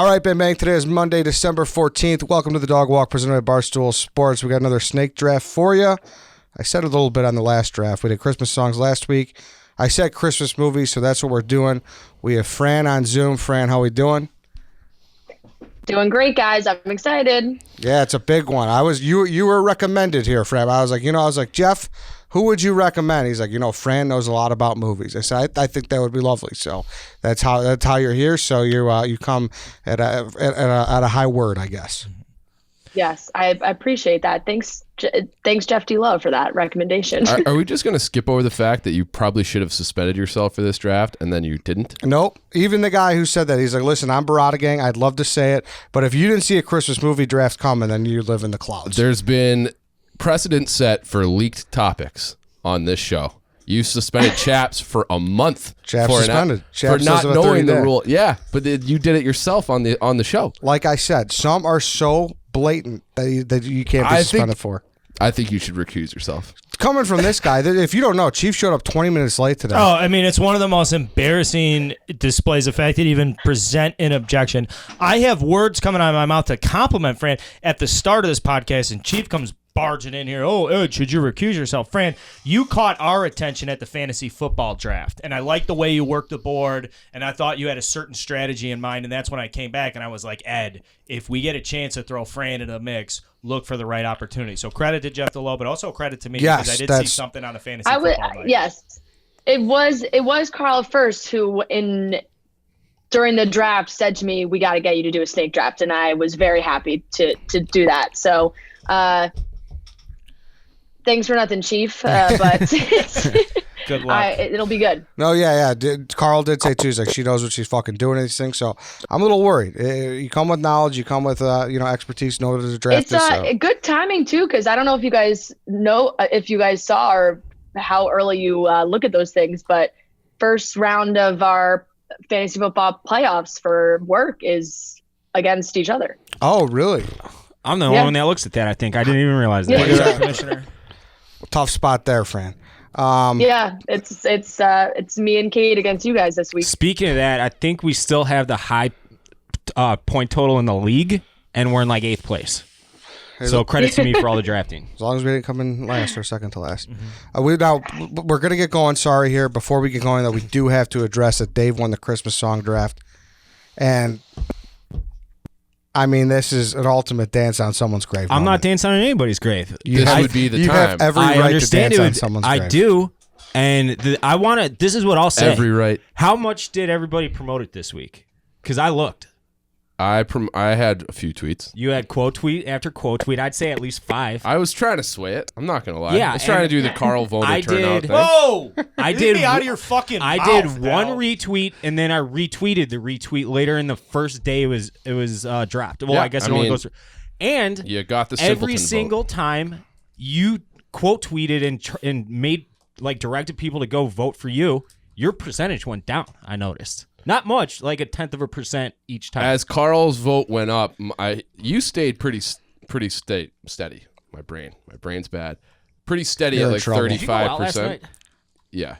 All right, Bang Bang. Today is Monday, December 14th. Welcome to the Dog Walk presented by Barstool Sports. We got another snake draft for you. I said a little bit on the last draft. We did Christmas songs last week. I said Christmas movies, so that's what we're doing. We have Fran on Zoom. Fran, how we doing? Doing great, guys. I'm excited. Yeah, it's a big one. You were recommended here, Fran. I was like, Jeff, who would you recommend? He's like, Fran knows a lot about movies. I said, I think that would be lovely. So that's how you're here. So you come at a high word, I guess. Yes, I appreciate that. Thanks, Jeff D. Love, for that recommendation. Are we just going to skip over the fact that you probably should have suspended yourself for this draft and then you didn't? Nope. Even the guy who said that, he's like, listen, I'm Barada Gang. I'd love to say it, but if you didn't see a Christmas movie draft coming, then you live in the clouds. There's been precedent set for leaked topics on this show. You suspended Chaps for a month for not knowing the rule. Yeah, but you did it yourself on the show. Like I said, some are so blatant that you can't be suspended for. I think you should recuse yourself. Coming from this guy, if you don't know, Chief showed up 20 minutes late today. Oh, I mean, it's one of the most embarrassing displays of fact that even present an objection. I have words coming out of my mouth to compliment Fran at the start of this podcast, and Chief comes barging in here. Oh, Ed, should you recuse yourself? Fran, you caught our attention at the fantasy football draft, and I liked the way you worked the board, and I thought you had a certain strategy in mind, and that's when I came back, and I was like, Ed, if we get a chance to throw Fran into the mix, look for the right opportunity. So credit to Jeff DeLoe, but also credit to me because I did see something on the fantasy football night. Yes, it was Carl first who during the draft said to me, we got to get you to do a snake draft, and I was very happy to do that. So thanks for nothing, Chief, but good luck. It'll be good. No, yeah. Carl did say too. He's like, she knows what she's fucking doing in these things. So I'm a little worried. You come with knowledge. You come with expertise. Know what to draft. It's good timing too, because I don't know if you guys saw or how early you look at those things, but first round of our fantasy football playoffs for work is against each other. Oh, really? I'm the only one that looks at that. I think I didn't even realize that. Yeah. Commissioner. Tough spot there, Fran. Yeah, it's me and Kate against you guys this week. Speaking of that, I think we still have the high point total in the league, and we're in like 8th place. So credit to me for all the drafting. As long as we didn't come in last or second to last. We're going to get going. Sorry here. Before we get going, though, we do have to address that Dave won the Christmas song draft. And I mean, this is an ultimate dance on someone's grave. I'm not dancing on anybody's grave. This would be the time. You have every right to dance on someone's grave. I do, and this is what I'll say. Every right. How much did everybody promote it this week? Because I looked. I had a few tweets. You had quote tweet after quote tweet. I'd say at least 5. I was trying to sway it. I'm not going to lie. Yeah, I was trying to do the Carl Voner turnout thing. Whoa! I did. Get me out of your fucking I mouth, did one pal. retweet, and then I retweeted the retweet later in the first day it was dropped. Well, Yeah, I guess it only goes through. And you got the every simpleton single vote. time you quote tweeted and made directed people to go vote for you, your percentage went down. I noticed. Not much, like 0.1% each time. As Carl's vote went up, you stayed pretty steady. My brain's bad. Pretty steady You're at in like trouble. 35%. Did you go out last night? Yeah.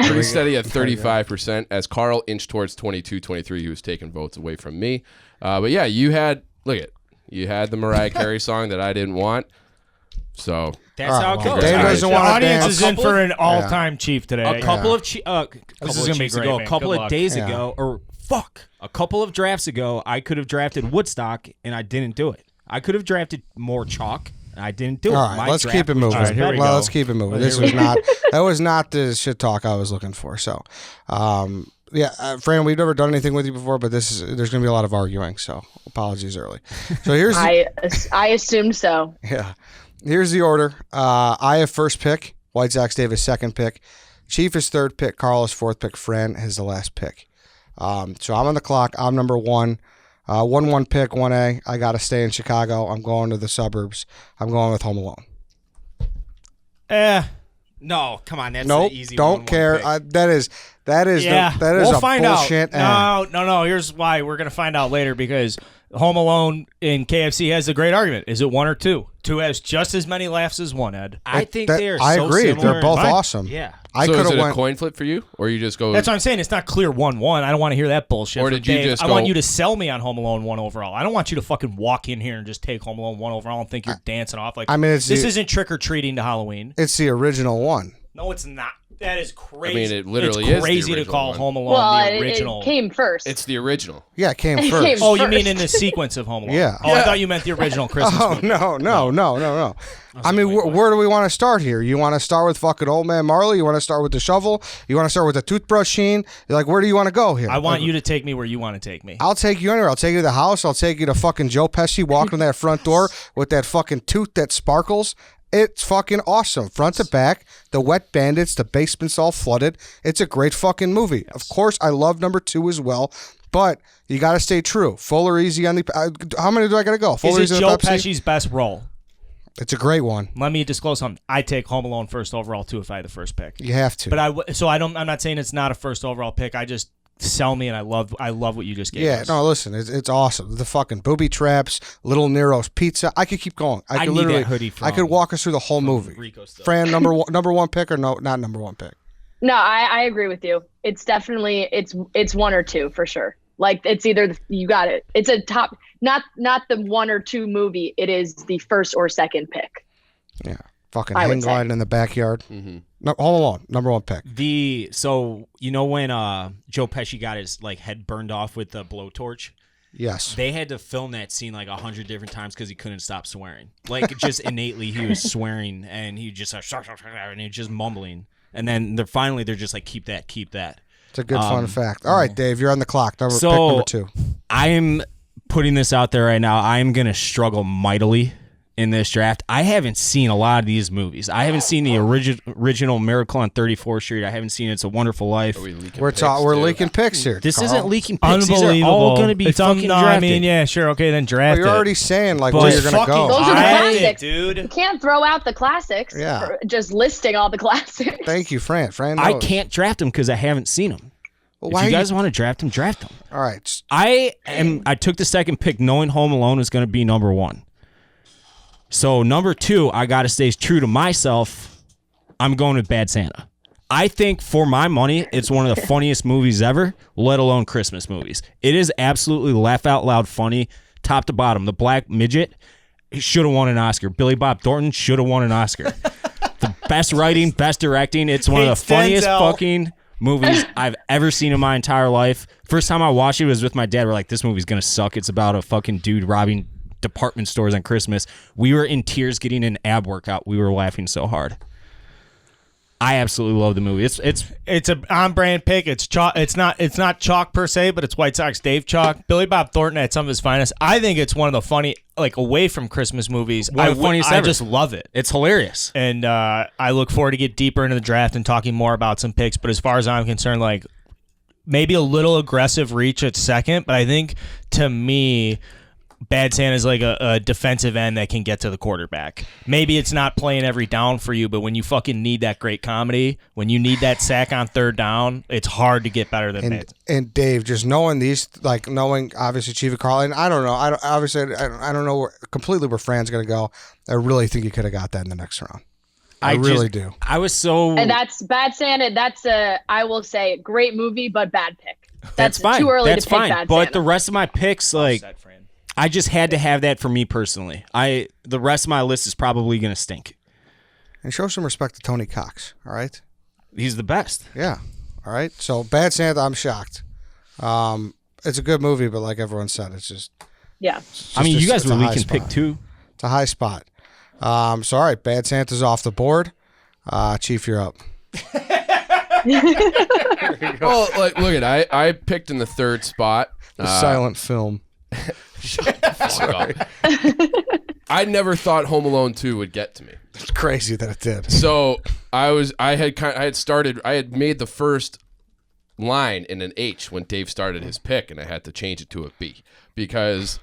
Pretty steady at 35%. As Carl inched towards 22, 23, he was taking votes away from me. But yeah, you had the Mariah Carey song that I didn't want. So That's how it goes. Dave doesn't The want to audience dance. is in for an all-time Chief today. A couple of This is gonna be Chiefs great, ago, man. a couple Good of luck. days Yeah. ago, a couple of drafts ago, I could have drafted Woodstock, and I didn't do it. I could have drafted more chalk, and I didn't do it. All right, let's keep it moving. All right, here we go. Let's keep it moving. That was not the shit talk I was looking for. So, Fran, we've never done anything with you before, but there's going to be a lot of arguing. So, apologies early. So here's I assumed so. Yeah. Here's the order. I have first pick. White Sox Dave is second pick. Chief is third pick. Carl is fourth pick. Fran is the last pick. So I'm on the clock. I'm number 1. 1-1 pick, 1A. I got to stay in Chicago. I'm going to the suburbs. I'm going with Home Alone. No, come on, that's Nope, the easy don't 1-1 care. pick. That is we'll a find bullshit. out. No. Here's why we're gonna find out later because Home Alone in KFC has a great argument. Is it 1 or 2? 2 has just as many laughs as 1. Ed. I think That- they are. I so agree. similar They're both in- awesome. Yeah, I so could is have it went a coin flip for you, or you just go? That's what I'm saying. It's not clear 1-1. I don't want to hear that bullshit. Or from did you Dave. just I go- want you to sell me on Home Alone 1 overall. I don't want you to fucking walk in here and just take Home Alone 1 overall and think you're dancing off. Like, I mean, this isn't trick or treating to Halloween. it's the original one. No, it's not. That is crazy. I mean, it literally it's is the crazy to original call one. Home Alone Well, the original. it came first. It's the original. Yeah, it came It first. came Oh, you first. mean in the sequence of Home Alone? Yeah. Oh, I thought you meant the original Christmas Oh movie. no! I mean, where do we want to start here? You want to start with fucking Old Man Marley? You want to start with the shovel? You want to start with the toothbrush sheen? Like, where do you want to go here? I want you to take me where you want to take me. I'll take you anywhere. I'll take you to the house. I'll take you to fucking Joe Pesci walking that front door with that fucking tooth that sparkles. It's fucking awesome. Front to back, the wet bandits, the basement's all flooded. It's a great fucking movie. Of course, I love number 2 as well, but you got to stay true. Full or easy on the... how many do I got to go? Full or Is easy it on Joe the Pepsi? Pesci's best role? It's a great one. Let me disclose something. I take Home Alone first overall too if I had the first pick. You have to. But I'm not saying it's not a first overall pick. I just sell me, and I love what you just gave us. No, listen, it's awesome. The fucking booby traps, Little Nero's Pizza. I could keep going. I could need literally, that hoodie I could walk us through the whole movie. Rico stuff. Fran, number one pick or no? Not number 1 pick. No, I agree with you. It's definitely it's 1 or 2 for sure. Like, it's either you got it. It's a top, not the 1 or 2 movie. It is the first or second pick. Yeah, fucking I would hang gliding in the backyard. No, Home Alone, number 1 pick. So you know when Joe Pesci got his like head burned off with the blowtorch? Yes. They had to film that scene like 100 different times because he couldn't stop swearing. Like, just innately he was swearing, and he just and he was just mumbling. And then they're just like, keep that. It's a good fun fact. All right, Dave, you're on the clock. Pick So number 2. I'm putting this out there right now. I'm gonna struggle mightily in this draft. I haven't seen a lot of these movies. I haven't seen the original Miracle on 34th Street. I haven't seen It's a Wonderful Life. We're leaking picks here. This Carl. isn't leaking picks. These Unbelievable. are all going to be It's fucking no, I drafted. mean, yeah, sure, okay, then Well, draft you're it. already saying like But where you're gonna fucking go. Those are the I- classics, dude. You can't throw out the classics. Yeah. For just listing all the classics. Thank you, Fran. Fran I knows. can't draft them because I haven't seen them. Well, If why you are guys want to draft them, draft them. All right. I took the second pick knowing Home Alone was going to be number 1. So number 2, I got to stay true to myself. I'm going with Bad Santa. I think for my money, it's one of the funniest movies ever, let alone Christmas movies. It is absolutely laugh out loud funny, top to bottom. The black midget should have won an Oscar. Billy Bob Thornton should have won an Oscar. The best writing, best directing. It's one of the It's funniest Denzel. fucking movies I've ever seen in my entire life. First time I watched it was with my dad. We're like, this movie's gonna suck. It's about a fucking dude robbing department stores on Christmas. We were in tears getting an ab workout. We were laughing so hard. I absolutely love the movie. It's a on brand pick. It's chalk. It's not chalk per se, but it's White Sox Dave chalk. Billy Bob Thornton at some of his finest. I think it's one of the funny, like, away from Christmas movies. One of the funniest I ever. just love it. It's hilarious. And I look forward to get deeper into the draft and talking more about some picks. But as far as I'm concerned, like, maybe a little aggressive reach at second, but I think to me, Bad Santa is like a defensive end that can get to the quarterback. Maybe it's not playing every down for you, but when you fucking need that great comedy, when you need that sack on third down, it's hard to get better than that. And Dave, just knowing these, like knowing obviously Chief and Carl, and I don't know, I don't know completely where Fran's gonna go. I really think you could have got that in the next round. I really do. I was so. And that's Bad Santa. That's I will say, great movie, but bad pick. That's fine. Too early That's to pick fine. Bad But Santa. the rest of my picks, like, Set, Fran. I just had to have that for me personally. The rest of my list is probably gonna stink. And show some respect to Tony Cox. All right. He's the best. Yeah. All right. So Bad Santa, I'm shocked. It's a good movie, but like everyone said, it's just. Yeah. I mean, you guys it's were a high leaking pick spot. 2. It's a high spot. So all right, Bad Santa's off the board. Chief, you're up. Well, like, look at I picked in the 3rd spot. The silent film. Fuck up. I never thought Home Alone 2 would get to me. It's crazy that it did. So I had made the first line in an H when Dave started his pick, and I had to change it to a B because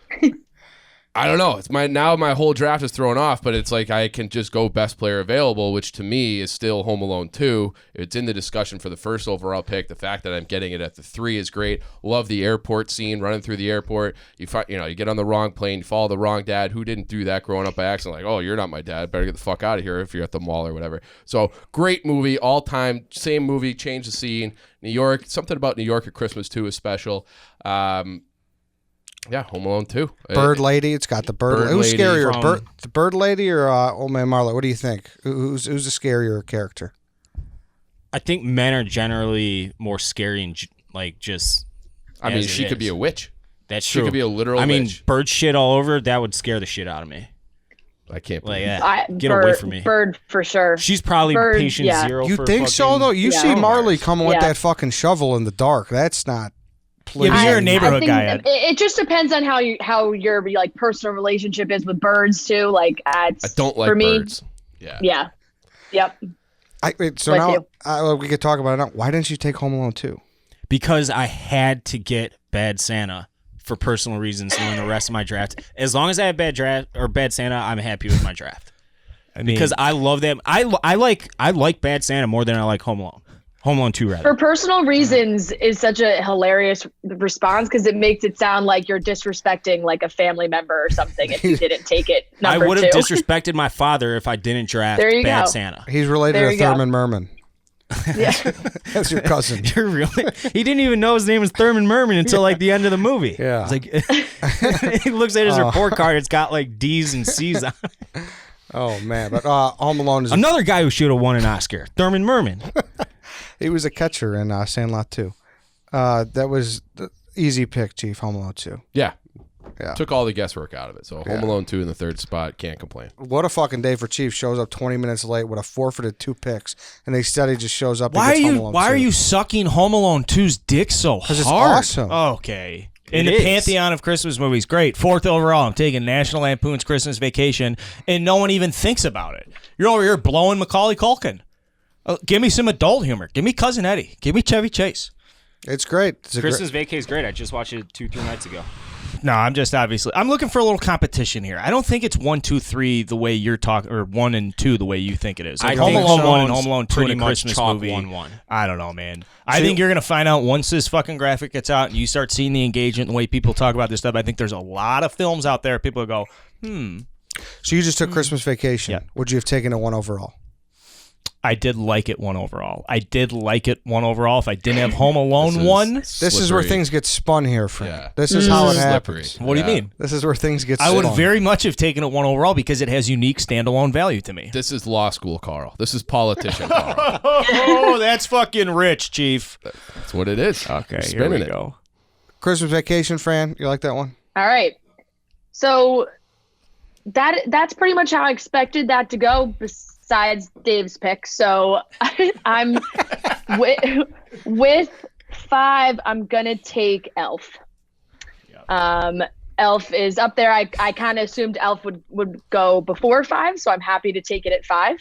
I don't know. It's my whole draft is thrown off, but it's like I can just go best player available, which to me is still Home Alone 2. It's in the discussion for the first overall pick. The fact that I'm getting it at the 3 is great. Love the airport scene, running through the airport. You get on the wrong plane, you follow the wrong dad. Who didn't do that growing up by accident? Like, oh, you're not my dad. Better get the fuck out of here if you're at the mall or whatever. So great movie, all time, same movie, change the scene. New York, something about New York at Christmas too is special. Yeah, Home Alone 2. Bird Lady. It's got the bird. Who's scarier, the Bird Lady or Old Man Marley? What do you think? Who's the scarier character? I think men are generally more scary and just. I mean, she could be a witch. That's true. She could be a literal witch. I mean, bird shit all over. That would scare the shit out of me. I can't believe it. Get away from me. Bird for sure. She's probably patient zero. You think so though? You see Marley coming with that fucking shovel in the dark. That's not. Yeah, but you're a neighborhood guy. It just depends on how your like personal relationship is with birds too. Like I don't like birds. Yeah. Yep. So now we could talk about it now. Why didn't you take Home Alone 2? Because I had to get Bad Santa for personal reasons during the rest of my draft. As long as I have Bad Santa, I'm happy with my draft. Because I love that. I like Bad Santa more than I like Home Alone. Home Alone 2, rather. For personal reasons is such a hilarious response because it makes it sound like you're disrespecting like a family member or something if you didn't take it. I would have disrespected my father if I didn't draft Bad Santa. He's related to Thurman Merman. Yeah. That's your cousin. You're really? He didn't even know his name was Thurman Merman until like the end of the movie. Yeah. It's like he looks at his report card. It's got like D's and C's on it. Oh man, but Home Alone is another guy who should have won an Oscar. Thurman Merman. He was a catcher in Sandlot 2. That was the easy pick, Chief. Home Alone 2. Yeah. Took all the guesswork out of it. So Home Alone 2 in the third spot. Can't complain. What a fucking day for Chief. Shows up 20 minutes late with a forfeited 2 picks, and instead he just shows up. Why are you sucking Home Alone 2's dick so hard? Because it's awesome. Okay. In the pantheon of Christmas movies, great. 4th overall. I'm taking National Lampoon's Christmas Vacation, and no one even thinks about it. You're over here blowing Macaulay Culkin. Give me some adult humor. Give me Cousin Eddie. Give me Chevy Chase. It's great. Christmas Vacay is great. I just watched it 2-3 nights ago. No, I'm looking for a little competition here. I don't think it's 1, 2, 3 the way you're talking, or 1 and 2 the way you think it is. Like Home Alone 1 and Home Alone 2 in a Christmas movie. 1-1. I don't know, man. I think you're gonna find out once this fucking graphic gets out and you start seeing the engagement, the way people talk about this stuff. I think there's a lot of films out there. People go, So you just took Christmas Vacation. Yeah. Would you have taken a 1 overall? I did like it 1 overall. If I didn't have Home Alone 1. This is where things get spun here, friend. Yeah. This is how it happens. What do you mean? This is where things get spun. I would very much have taken it 1 overall because it has unique standalone value to me. This is law school, Carl. This is politician, Carl. Oh, that's fucking rich, Chief. That's what it is. Okay, here we go. Christmas Vacation, Fran. You like that one? All right. So that's pretty much how I expected that to go. Besides Dave's pick, so I'm with 5. I'm gonna take Elf. Elf is up there. I kind of assumed Elf would go before 5, so I'm happy to take it at 5.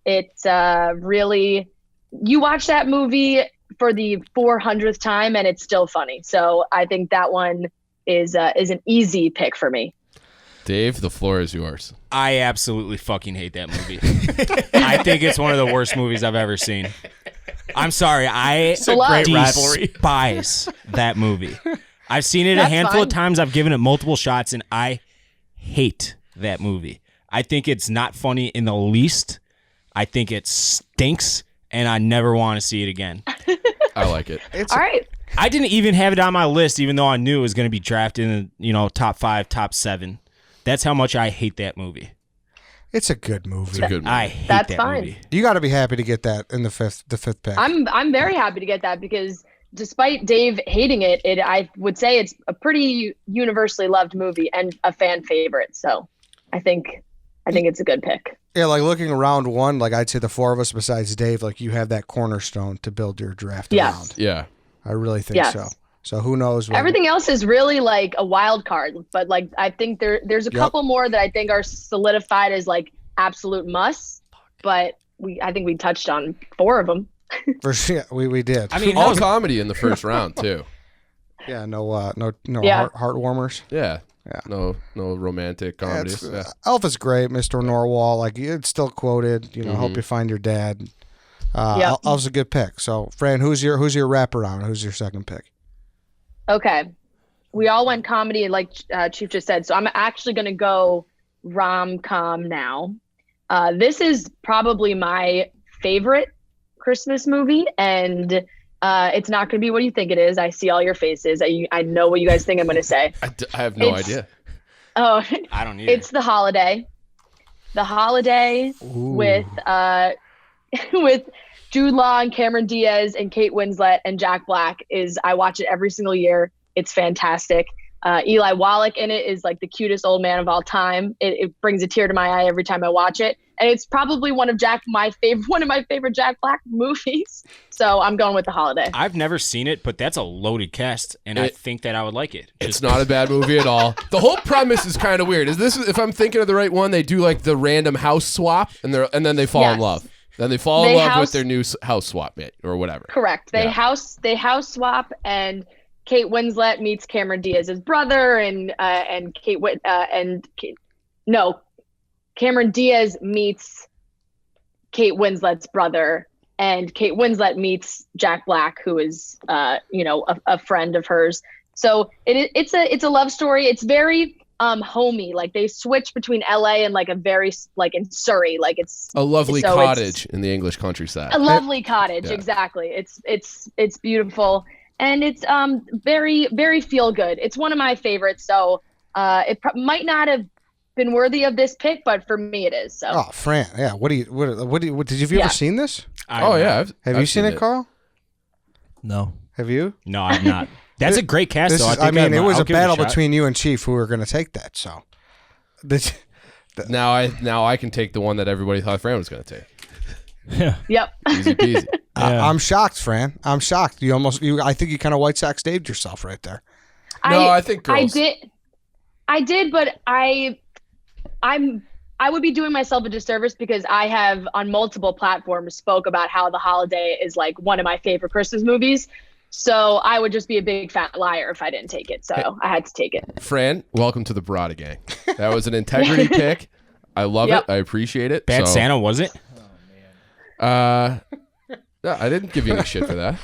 It's really, you watch that movie for the 400th time and it's still funny. So I think that one is an easy pick for me. Dave, the floor is yours. I absolutely fucking hate that movie. I think it's one of the worst movies I've ever seen. I'm sorry. I despise that movie. I've seen it a handful of times. I've given it multiple shots, and I hate that movie. I think it's not funny in the least. I think it stinks, and I never want to see it again. I like it. All right. I didn't even have it on my list, even though I knew it was going to be drafted in top 5, top 7. That's how much I hate that movie. It's a good movie. It's a good movie. I hate that movie. You got to be happy to get that in the fifth pick. I'm very happy to get that because despite Dave hating it, I would say it's a pretty universally loved movie and a fan favorite. So I think it's a good pick. Yeah, like looking around one, like I'd say the 4 of us besides Dave, like you have that cornerstone to build your draft around. Yeah. I really think so. So who knows? Everything else is really like a wild card, but like I think there's a couple more that I think are solidified as like absolute musts. But I think we touched on 4 of them. For sure, we did. I mean, all comedy in the first round too. Yeah, no heart warmers. Yeah, Yeah. No romantic comedies. Yeah. Elf is great, Mr. Norwal. Like it's still quoted. Help you find your dad. Elf's a good pick. So, Fran, who's your wraparound? Who's your second pick? Okay, we all went comedy, like Chief just said. So I'm actually going to go rom-com now. This is probably my favorite Christmas movie, and it's not going to be what you think it is. I see all your faces. I know what you guys think I'm going to say. I have no idea. Oh, I don't either. It's The Holiday. The Holiday with with Jude Law and Cameron Diaz and Kate Winslet and Jack Black I watch it every single year. It's fantastic. Eli Wallach in it is like the cutest old man of all time. It brings a tear to my eye every time I watch it. And it's probably one of my favorite Jack Black movies. So I'm going with The Holiday. I've never seen it, but that's a loaded cast, and I think that I would like it. It's not a bad movie at all. The whole premise is kind of weird. If I'm thinking of the right one, they do like the random house swap, and then they fall in love. Then they fall in love with their new house swap mate or whatever. Correct. They house swap, and Kate Winslet meets Cameron Diaz's brother, Cameron Diaz meets Kate Winslet's brother, and Kate Winslet meets Jack Black, who is a friend of hers. So it's a love story. It's very homey. Like they switch between LA and like a very like in Surrey. Like it's a lovely cottage in the English countryside. A lovely cottage, exactly. It's beautiful. And it's very, very feel good. It's one of my favorites. So it might not have been worthy of this pick, but for me it is. So. Oh, Fran, yeah. What did you ever seen this? Have you seen it, Carl? No. Have you? No, I've not. That's a great cast, though. It was a battle between you and Chief who were going to take that. So now I can take the one that everybody thought Fran was going to take. Yep. Easy peasy. I'm shocked, Fran. I'm shocked. I think you kind of White Sox Daved yourself right there. I think girls. I did, but I would be doing myself a disservice because I have on multiple platforms spoke about how The Holiday is like one of my favorite Christmas movies. So I would just be a big fat liar if I didn't take it. So I had to take it. Fran, welcome to the Barada Gang. That was an integrity pick. I love it. I appreciate it. Bad Santa, was it? No, I didn't give you any shit for that.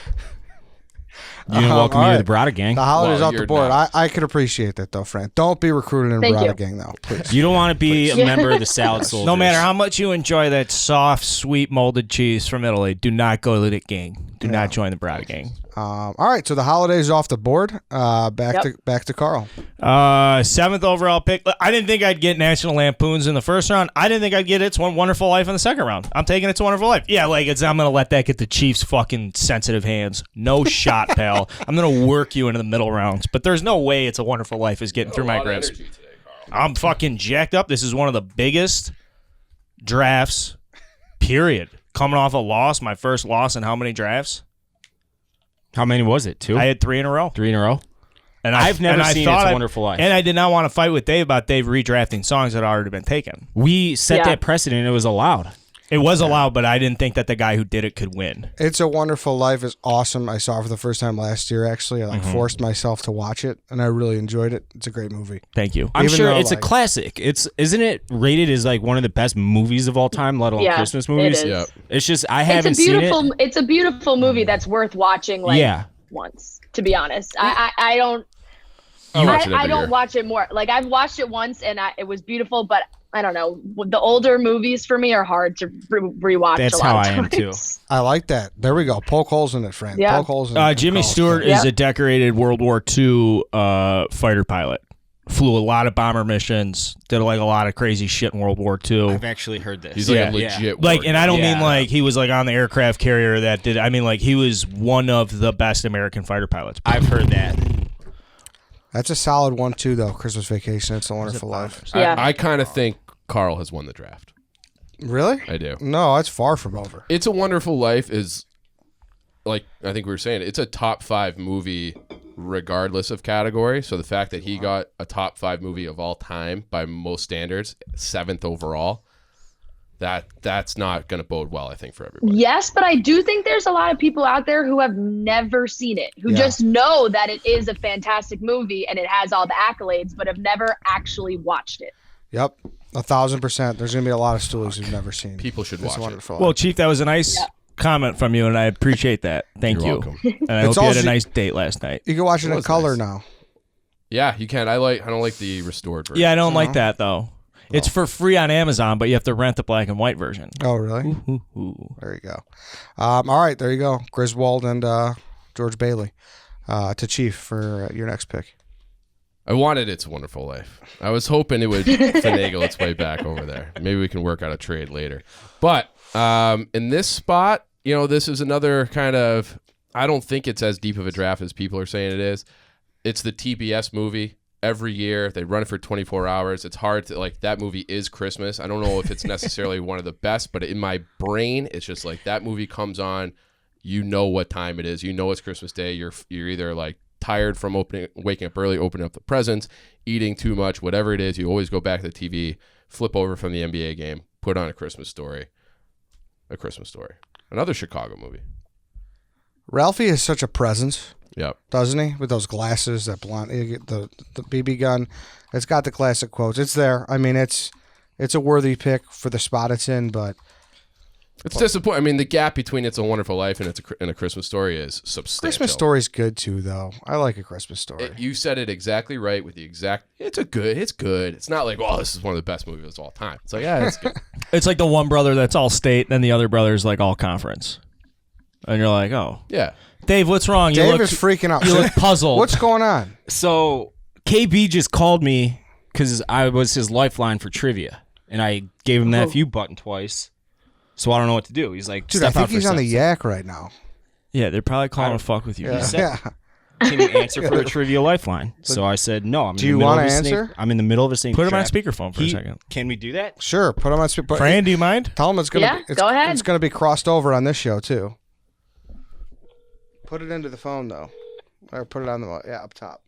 You didn't welcome you to the Barada Gang. The Holiday's off the board. I could appreciate that, though, Fran. Don't be recruited in the Barada Gang, though, please. You don't want to be a member of the Salad Soldiers. No matter how much you enjoy that soft, sweet, molded cheese from Italy, do not go to the gang. Do not join the Barada Gang. All right, so the Holiday's off the board. Back to Carl. 7th overall pick. I didn't think I'd get National Lampoons in the first round. I didn't think I'd get It's One Wonderful Life in the second round. I'm taking It's a Wonderful Life. Yeah, I'm gonna let that get the Chiefs' fucking sensitive hands. No shot, pal. I'm gonna work you into the middle rounds, but there's no way It's a Wonderful Life is getting through my grasp. Today, I'm fucking jacked up. This is one of the biggest drafts. Period. Coming off a loss, my first loss in how many drafts? How many was it? 2? I had 3 in a row. 3 in a row? And I've never seen It's a Wonderful Life. And I did not want to fight with Dave about Dave redrafting songs that had already been taken. We set that precedent. It was allowed. It was allowed, but I didn't think that the guy who did it could win. It's a Wonderful Life is awesome. I saw it for the first time last year, actually. I forced myself to watch it, and I really enjoyed it. It's a great movie. Thank you. I'm sure it's a classic. Isn't it rated as like one of the best movies of all time, let alone Christmas movies? It is. It's just I haven't seen it. It's a beautiful movie that's worth watching once, to be honest. I don't watch it more. Like I've watched it once and it was beautiful, but I don't know. The older movies for me are hard to rewatch. That's a lot how of I am too. I like that. There we go. Poke holes in it, friend. Yeah. Poke holes in it. Jimmy Stewart is a decorated World War II fighter pilot. Flew a lot of bomber missions. Did a lot of crazy shit in World War II. I've actually heard this. He's a legit. And I don't mean he was on the aircraft carrier that did. I mean he was one of the best American fighter pilots. I've heard that. That's a solid one too, though. Christmas Vacation. It's a Wonderful Life. Yeah. I kind of think Carl has won the draft. Really? I do. No, it's far from over. It's a Wonderful Life is, I think we were saying, it's a top 5 movie regardless of category. So the fact that he got a top 5 movie of all time by most standards, 7th overall, that's not going to bode well, I think, for everybody. Yes, but I do think there's a lot of people out there who have never seen it, who just know that it is a fantastic movie and it has all the accolades, but have never actually watched it. Yep, 1,000%. There's going to be a lot of stoolies who've never seen it. People should watch it. Well, Chief, that was a nice comment from you, and I appreciate that. Thank you. Welcome. And I hope you had a nice date last night. You can watch it in color now. Yeah, you can. I don't like the restored version. Yeah, I don't like that, though. It's for free on Amazon, but you have to rent the black and white version. Oh, really? Ooh. There you go. All right, there you go. Griswold and George Bailey to Chief for your next pick. I wanted It's a Wonderful Life. I was hoping it would finagle its way back over there. Maybe we can work out a trade later. But in this spot, this is another kind of, I don't think it's as deep of a draft as people are saying it is. It's the TBS movie. Every year they run it for 24 hours. It's hard to that movie is Christmas. I don't know if it's necessarily one of the best, but in my brain, it's just that movie comes on, what time it is. It's Christmas Day. You're either tired from waking up early, opening up the presents, eating too much, whatever it is. You always go back to the TV, flip over from the NBA game, put on A Christmas Story. Another Chicago movie. Ralphie is such a presence. Yep. Doesn't he? With those glasses, that blonde, the BB gun. It's got the classic quotes. It's there. I mean, it's a worthy pick for the spot it's in, but it's disappointing. I mean, the gap between It's a Wonderful Life and A Christmas Story is substantial. Christmas Story's good too, though. I like A Christmas Story. You said it exactly right with the exact. It's good. It's not this is one of the best movies of all time. It's it's good. It's like the one brother that's all state, and the other brother's all conference. And you're like, oh. Yeah. Dave, what's wrong? Dave is freaking out. You look puzzled. What's going on? So KB just called me because I was his lifeline for trivia, and I gave him that view button twice. So I don't know what to do. He's like, dude, I think he's on the yak right now. Yeah, they're probably calling to fuck with you. Yeah. Can you answer for a trivia lifeline? So I said, no. Do you want to answer? I'm in the middle of a snake. Put him on speakerphone for a second. Can we do that? Sure. Put him on speakerphone. Fran, do you mind? Tell him it's gonna. Go ahead. It's gonna be crossed over on this show too. Put it into the phone though, or put it on the up top.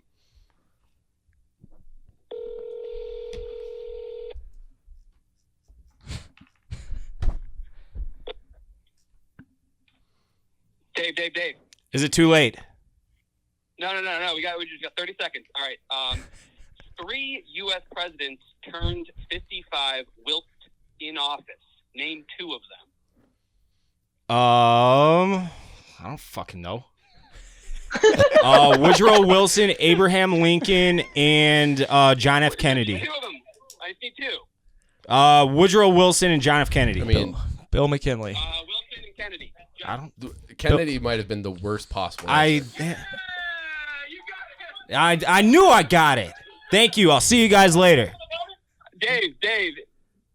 Dave. Is it too late? No. We just got 30 seconds. All right. 3 U.S. presidents turned 55 whilst in office. Name 2 of them. I don't fucking know. Woodrow Wilson, Abraham Lincoln, and John F. Kennedy. 2 of them. I see 2. Woodrow Wilson and John F. Kennedy. I mean, Bill McKinley. Wilson and Kennedy. Kennedy might have been the worst possible. You got it. I knew I got it. Thank you. I'll see you guys later. Dave.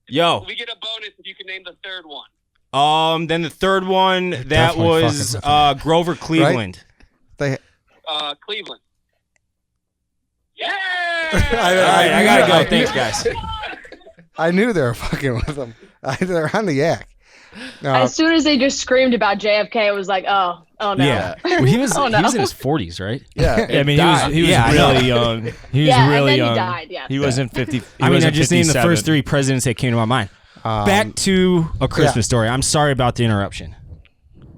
Yo. We get a bonus if you can name the 3rd one. Then the 3rd one, that was Grover Cleveland. Right? Cleveland. Yeah! I gotta go. Thanks, guys. I knew they were fucking with them. They're on the yak. As soon as they just screamed about JFK, it was like, oh no. Yeah. Well, he was Oh, no. he was in his 40s, right? Yeah. I mean, he was really young. He was really and then young. he died, yeah. He wasn't 50. I just named the first 3 presidents that came to my mind. Back to A Christmas Story. I'm sorry about the interruption.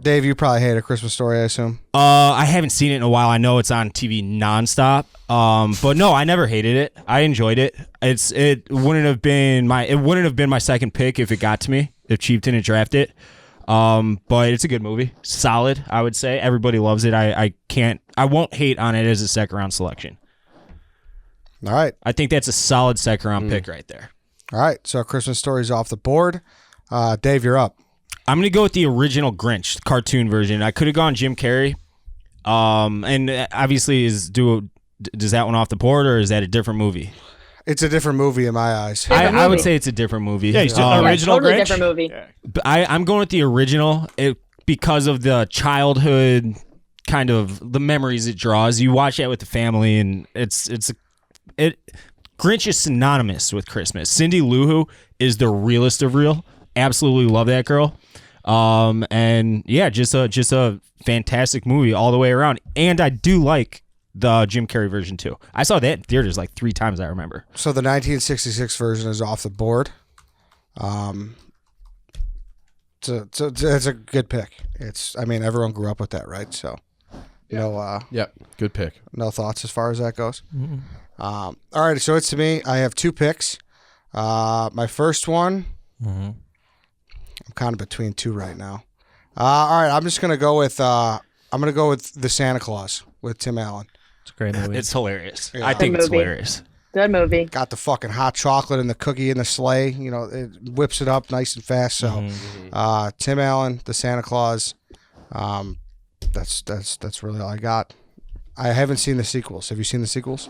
Dave, you probably hate A Christmas Story, I assume. I haven't seen it in a while. I know it's on TV nonstop. But no, I never hated it. I enjoyed it. It wouldn't have been my second pick if it got to me, if Chief didn't draft it. But it's a good movie. Solid, I would say. Everybody loves it. I won't hate on it as a second round selection. All right. I think that's a solid second round pick right there. All right. So A Christmas Story is off the board. Dave, you're up. I'm going to go with the original Grinch cartoon version. I could have gone Jim Carrey. And obviously, does that one off the board, or is that a different movie? It's a different movie in my eyes. I would say it's a different movie. Yeah, original totally Grinch? different movie. Yeah. But I'm going with the original because of the childhood kind of the memories it draws. You watch that with the family, and Grinch is synonymous with Christmas. Cindy Lou Who is the realest of real. Absolutely love that girl. And yeah, just a fantastic movie all the way around. And I do like the Jim Carrey version too. I saw that in theaters like 3 times, I remember. So the 1966 version is off the board. it's a good pick. Everyone grew up with that, right? So, good pick. No thoughts as far as that goes. Mm-hmm. All right, so it's to me. I have 2 picks. My first one, I'm kind of between 2 right now. All right, I'm just gonna go with The Santa Claus with Tim Allen. It's a great movie. It's hilarious. Yeah. I think it's hilarious. Good movie. Got the fucking hot chocolate and the cookie in the sleigh. You know, it whips it up nice and fast. So, Tim Allen, The Santa Claus. That's really all I got. I haven't seen the sequels. Have you seen the sequels?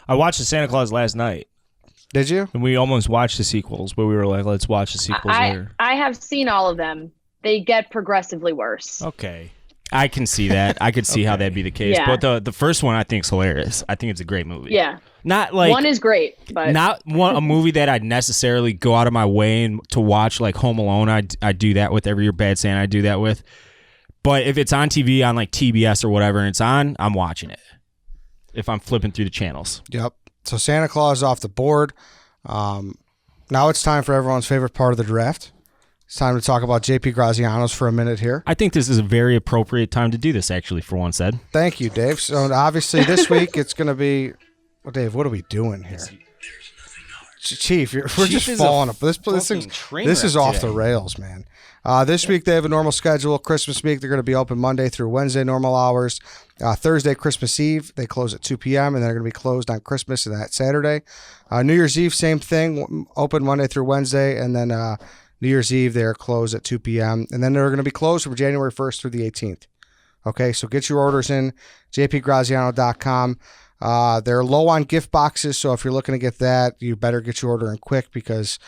I watched The Santa Claus last night. Did you? And we almost watched the sequels, but we were like, let's watch the sequels later. I have seen all of them. They get progressively worse. Okay. I can see that. I could see how that'd be the case. Yeah. But the first one I think is hilarious. I think it's a great movie. Yeah. Not like one is great, but not a movie that I'd necessarily go out of my way and to watch, like Home Alone. I do that with every year. Bad Santa I do that with. But if it's on TV on like TBS or whatever and it's on, I'm watching it. If I'm flipping through the channels. Yep. So Santa Claus is off the board. Now it's time for everyone's favorite part of the draft. It's time to talk about JP Graziano's for a minute here. I think this is a very appropriate time to do this, actually, for one said. Thank you, Dave. So obviously this week it's going to be... Well, Dave, what are we doing here? Chief, we're just falling up. This is off the rails, man. This week they have a normal schedule. Christmas week they're going to be open Monday through Wednesday, normal hours. Thursday, Christmas Eve, they close at 2 p.m. and they're going to be closed on Christmas and that Saturday. New Year's Eve, same thing, open Monday through Wednesday, and then New Year's Eve they're closed at 2 p.m. and then they're going to be closed from January 1st through the 18th. Okay, so get your orders in, jpgraziano.com. They're low on gift boxes, so if you're looking to get that, you better get your order in quick because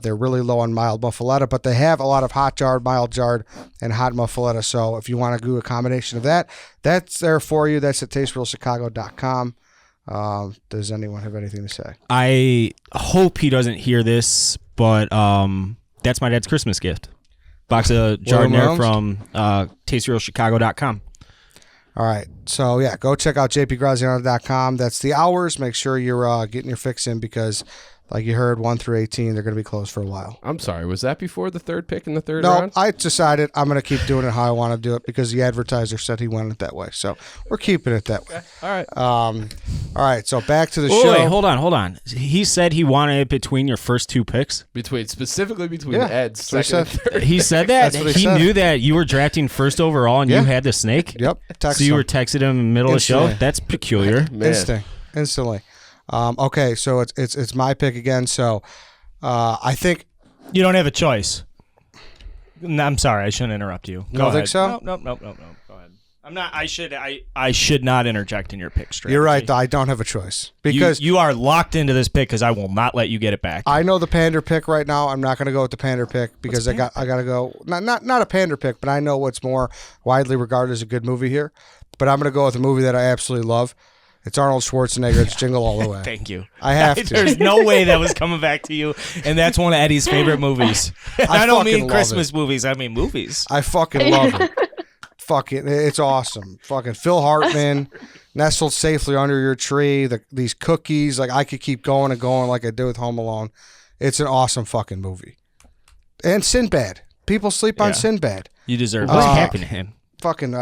they're really low on mild muffaletta, but they have a lot of hot jarred, mild jarred, and hot muffaletta, so if you want to do a combination of that, that's there for you. That's at tasterealchicago.com. Does anyone have anything to say? I hope he doesn't hear this, but that's my dad's Christmas gift. Box of Jardiniere from tasterealchicago.com. All right. So, yeah, go check out jpgraziano.com. That's the hours. Make sure you're getting your fix in because, like you heard, 1 through 18, they're going to be closed for a while. I'm sorry. Was that before the third pick in the third round? No, I decided I'm going to keep doing it how I want to do it because the advertiser said he wanted it that way. So, we're keeping it that way. All right. All right. So, back to the show. Wait, hold on. He said he wanted it between your first 2 picks? Specifically between Ed's second and third. He said that? He knew that you were drafting first overall and you had the snake? Yep. So you were texting him in the middle of the show? That's peculiar. Instantly. Okay, so it's my pick again. So I think you don't have a choice. No, I'm sorry, I shouldn't interrupt you. You don't think so? No. Go ahead. I'm not. I should not interject in your pick strategy. You're right. I don't have a choice because you are locked into this pick because I will not let you get it back. I know the pander pick right now. I'm not going to go with the pander pick because I got to go not a pander pick, but I know what's more widely regarded as a good movie here. But I'm going to go with a movie that I absolutely love. It's Arnold Schwarzenegger. It's Jingle All the Way. Thank you. I have to. There's no way that was coming back to you, and that's one of Eddie's favorite movies. I don't mean Christmas movies. I mean movies. I fucking love it. Fucking, it's awesome. Fucking Phil Hartman, nestled safely under your tree. These cookies, like I could keep going and going like I did with Home Alone. It's an awesome fucking movie. And Sinbad. People sleep on Sinbad. You deserve it. What happened to him? Fucking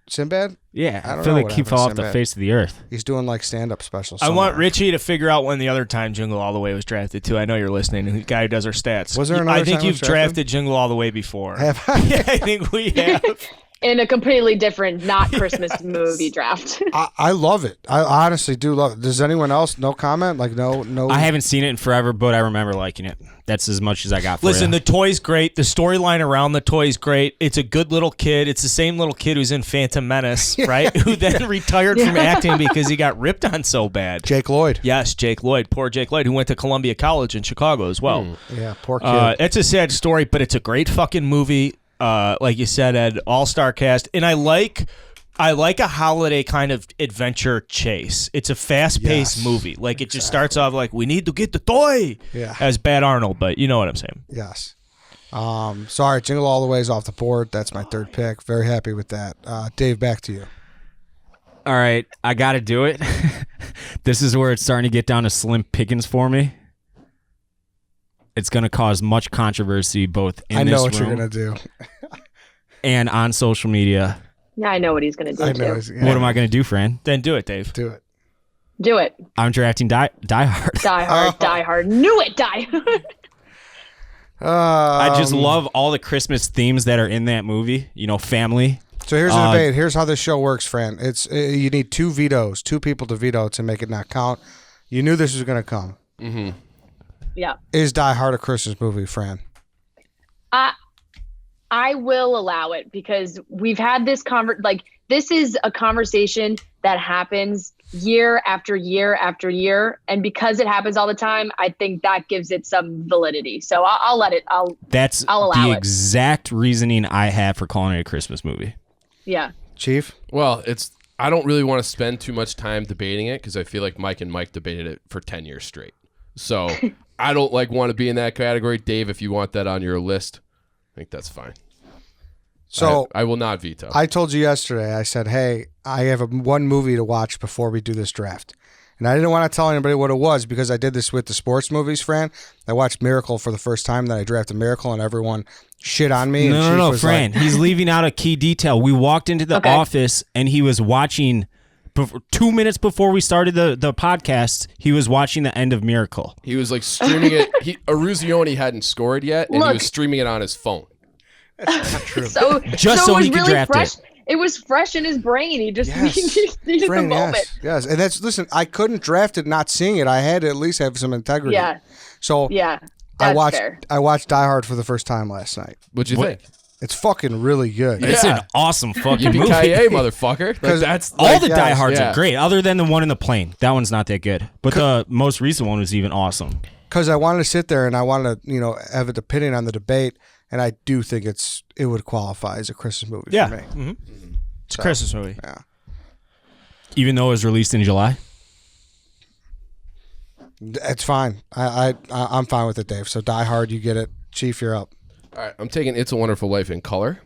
Sinbad? Yeah, I feel like he fell off the face of the earth. He's doing like stand-up specials. I want Richie to figure out when the other time Jingle All the Way was drafted too. I know you're listening. The guy who does our stats. Was there another I think time you've drafted Jingle All the Way before. Have I? Yeah, I think we have. In a completely different, not Christmas movie draft. I love it. I honestly do love it. Does anyone else? No comment? Like no. I haven't seen it in forever, but I remember liking it. That's as much as I got for Listen, you. the toy's great. The storyline around the toy's great. It's a good little kid. It's the same little kid who's in Phantom Menace, right? Who then retired from acting because he got ripped on so bad. Jake Lloyd. Yes, Jake Lloyd. Poor Jake Lloyd, who went to Columbia College in Chicago as well. Yeah, poor kid. It's a sad story, but it's a great fucking movie. Like you said, Ed, all-star cast. And I like a holiday kind of adventure chase. It's a fast-paced movie. Like, it just starts off like, we need to get the toy. Yeah. As Bad Arnold, but you know what I'm saying. Yes. Sorry, Jingle All the Way is off the board. That's my third pick. Very happy with that. Dave, back to you. All right, I got to do it. This is where it's starting to get down to slim pickings for me. It's going to cause much controversy both in I this know what room you're gonna do. and on social media. Yeah, I know what he's going to do, I know. too. What am I going to do, Fran? Then do it, Dave. Do it. Do it. I'm drafting Die Hard. Die Hard, Die Hard. Knew it, Die Hard. I just love all the Christmas themes that are in that movie. You know, family. So here's the debate. Here's how this show works, Fran. It's you need 2 vetoes, 2 people to veto to make it not count. You knew this was going to come. Mm-hmm. Yeah. Is Die Hard a Christmas movie, Fran? I will allow it because we've had this this is a conversation that happens year after year after year, and because it happens all the time, I think that gives it some validity. So I'll let it. I'll allow the it. exact reasoning I have for calling it a Christmas movie. Yeah. Chief? Well, I don't really want to spend too much time debating it because I feel like Mike and Mike debated it for 10 years straight. So I don't want to be in that category. Dave, if you want that on your list, I think that's fine. So I will not veto. I told you yesterday, I said, hey, I have one movie to watch before we do this draft. And I didn't want to tell anybody what it was because I did this with the sports movies, Fran. I watched Miracle for the first time, then I drafted Miracle, and everyone shit on me. No, Fran. He's leaving out a key detail. We walked into the office, and he was watching 2 minutes before we started the podcast. He was watching the end of Miracle. He was like streaming it. Aruzioni hadn't scored yet, and he was streaming it on his phone. That's not true. So he was could really draft fresh. it. It was fresh in his brain. He just needed Fran, the moment. Yes. And listen, I couldn't draft it not seeing it. I had to at least have some integrity. Yeah. So Yeah. I That's fair. watched Die Hard for the first time last night. What'd you think? It's fucking really good. It's an awesome fucking movie. Yippee-ki-yay, motherfucker. Like, that's all the Die Hards yeah. are great, other than the one in the plane. That one's not that good. But the most recent one was even awesome. Because I wanted to sit there and I wanted to, have an opinion on the debate, and I do think it would qualify as a Christmas movie for me. Mm-hmm. It's a Christmas movie. Yeah. Even though it was released in July? It's fine. I'm fine with it, Dave. So Die Hard, you get it. Chief, you're up. All right, I'm taking It's a Wonderful Life in color.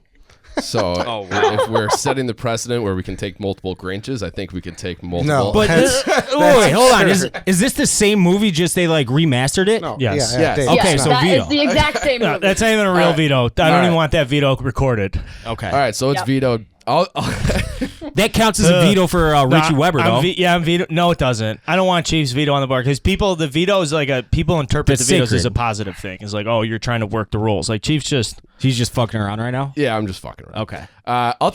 So if we're setting the precedent where we can take multiple Grinches, I think we can take multiple. No, But wait, hold on. Is this the same movie? Just they remastered it? No. Yes. Yeah, Dave. Okay, Yeah, so that veto. is the exact same movie. That's not even a real veto. I don't even want that veto recorded. Okay. All right, so it's Yep. vetoed. That counts as a veto for Richie Weber, though. I'm veto. No, it doesn't. I don't want Chiefs veto on the board because the veto is people interpret It's the vetoes sacred. as a positive thing. It's like, oh, you're trying to work the rules. Like Chiefs just. He's just fucking around right now? Yeah, I'm just fucking around. Okay. I'll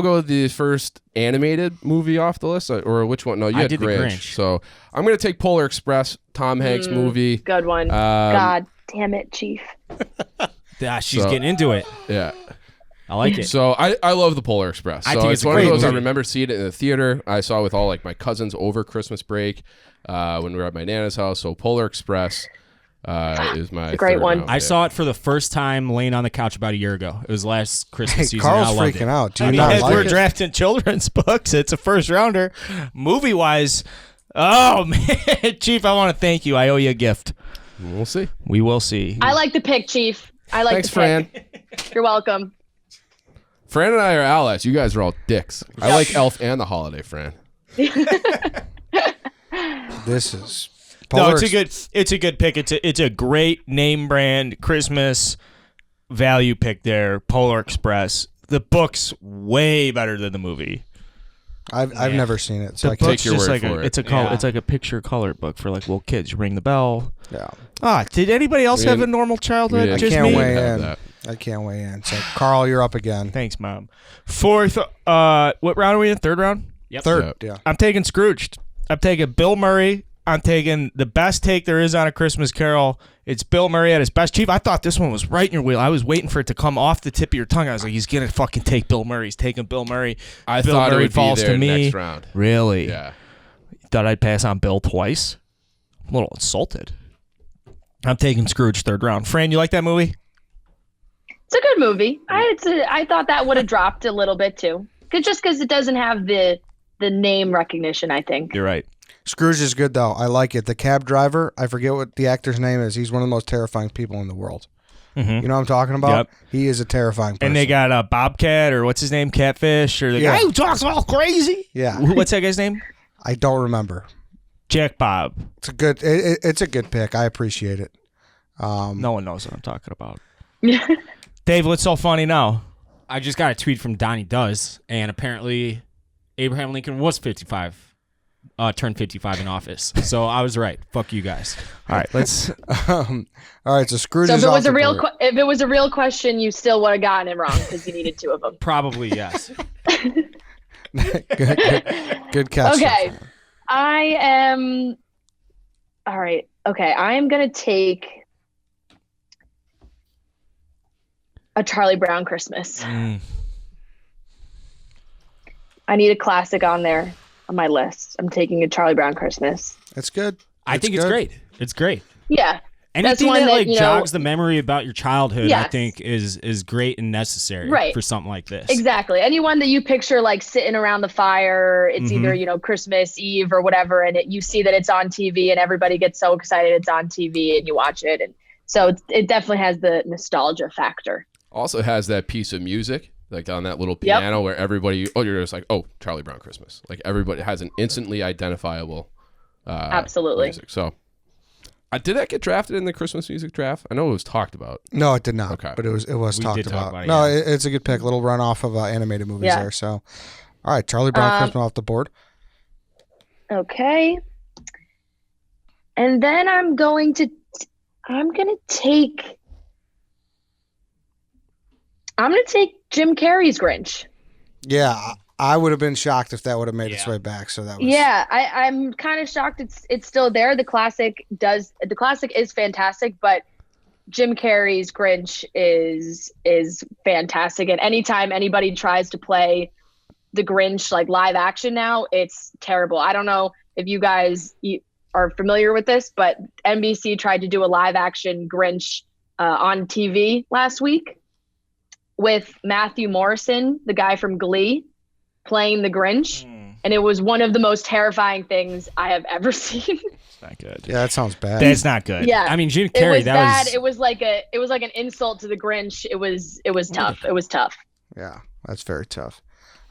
go with the first animated movie off the list, or which one? No, you had did the Grinch. Grinch. So I'm gonna take Polar Express, Tom Hanks movie. Good one. God damn it, Chief. She's getting into it. Yeah. I like it. So I love the Polar Express. I So think it's it's a one of great those I movie. remember seeing it in the theater. I saw it with all my cousins over Christmas break when we were at my Nana's house. So Polar Express is my great third one. round I pick. saw it for the first time laying on the couch about a year ago. It was last Christmas season. Carl's I loved freaking it. out. Do you not like we're it? drafting children's books. It's a first rounder. Movie wise, oh man, Chief, I want to thank you. I owe you a gift. We'll see. We will see. I like the pick, Chief. I like Thanks, the Fran. pick. You're welcome. Fran and I are allies. You guys are all dicks. I like Elf and the Holiday, Fran. This is No, it's a good pick. It's a great name brand Christmas value pick there. Polar Express. The book's way better than the movie. I've never seen it, so The I can't. book's your just word like for it. it's a color. Yeah. It's like a picture color book for little kids. You ring the bell. Yeah, Did anybody else We have a didn't- normal we childhood? didn't. I Just can't me. weigh have in. that. I can't weigh in. So Carl, you're up again. Thanks, Mom. Fourth. What round are we in? Third round. Third. Yep. Yeah. I'm taking Scrooged. I'm taking Bill Murray. I'm taking the best take there is on A Christmas Carol. It's Bill Murray at his best. Chief, I thought this one was right in your wheel. I was waiting for it to come off the tip of your tongue. I was like, he's going to fucking take Bill Murray. He's taking Bill Murray. I Bill thought Murray it would falls be there to me. next round. Really? Yeah. Thought I'd pass on Bill twice? I'm a little insulted. I'm taking Scrooge third round. Fran, you like that movie? It's a good movie. I thought that would have dropped a little bit too, because it doesn't have the name recognition. I think. You're right. Scrooge is good though. I like it. The cab driver, I forget what the actor's name is. He's one of the most terrifying people in the world. Mhm. You know what I'm talking about? Yep. He is a terrifying person. And they got a Bobcat, or what's his name, Catfish, or the Yeah. guy who talks all crazy. Yeah. What's that guy's name? I don't remember. Jack Bob. It's a good. It's a good pick. I appreciate it. No one knows what I'm talking about. Dave, what's so funny now? I just got a tweet from Donnie Does, and apparently Abraham Lincoln was 55, turned 55 in office. So I was right. Fuck you guys. All right, let's. All right, so Scrooge. So is if it off was the a real board. if it was a real question, you still would have gotten it wrong because you needed 2 of them. Probably yes. Good catch. Okay, I am. All right. Okay, I am gonna take a Charlie Brown Christmas. I need a classic on there on my list. I'm taking a Charlie Brown Christmas. It's good. I think it's good. great. It's great. Yeah. Anything one that that, like you know- jogs the memory about your childhood, I Yes. think is great and necessary Right. for something like this. Exactly. Anyone that you picture like sitting around the fire, it's Mhm. either, Christmas Eve or whatever, and you see that it's on TV and everybody gets so excited it's on TV and you watch it. And so it definitely has the nostalgia factor. Also has that piece of music, like on that little piano where everybody, you're just like, oh, Charlie Brown Christmas. Like everybody has an instantly identifiable Absolutely. music. So did that get drafted in the Christmas music draft? I know it was talked about. No, it did not. Okay. But it was We talked did talk about. about it, No, yeah. it's a good pick. Little run off of animated movies Yeah. there. So, all right, Charlie Brown Christmas off the board. Okay. And then I'm going to take Jim Carrey's Grinch. Yeah, I would have been shocked if that would have made its way back. So that was Yeah, I'm kind of shocked it's still there. The classic is fantastic, but Jim Carrey's Grinch is fantastic. And anytime anybody tries to play the Grinch like live action now, it's terrible. I don't know if you guys are familiar with this, but NBC tried to do a live action Grinch on TV last week with Matthew Morrison, the guy from Glee, playing the Grinch. And it was one of the most terrifying things I have ever seen. It's not good. Yeah, that sounds bad. That's not good. Yeah. I mean, Jim It Carrey, was that bad. was It was like an insult to the Grinch. It was tough. It was tough. Yeah, that's very tough.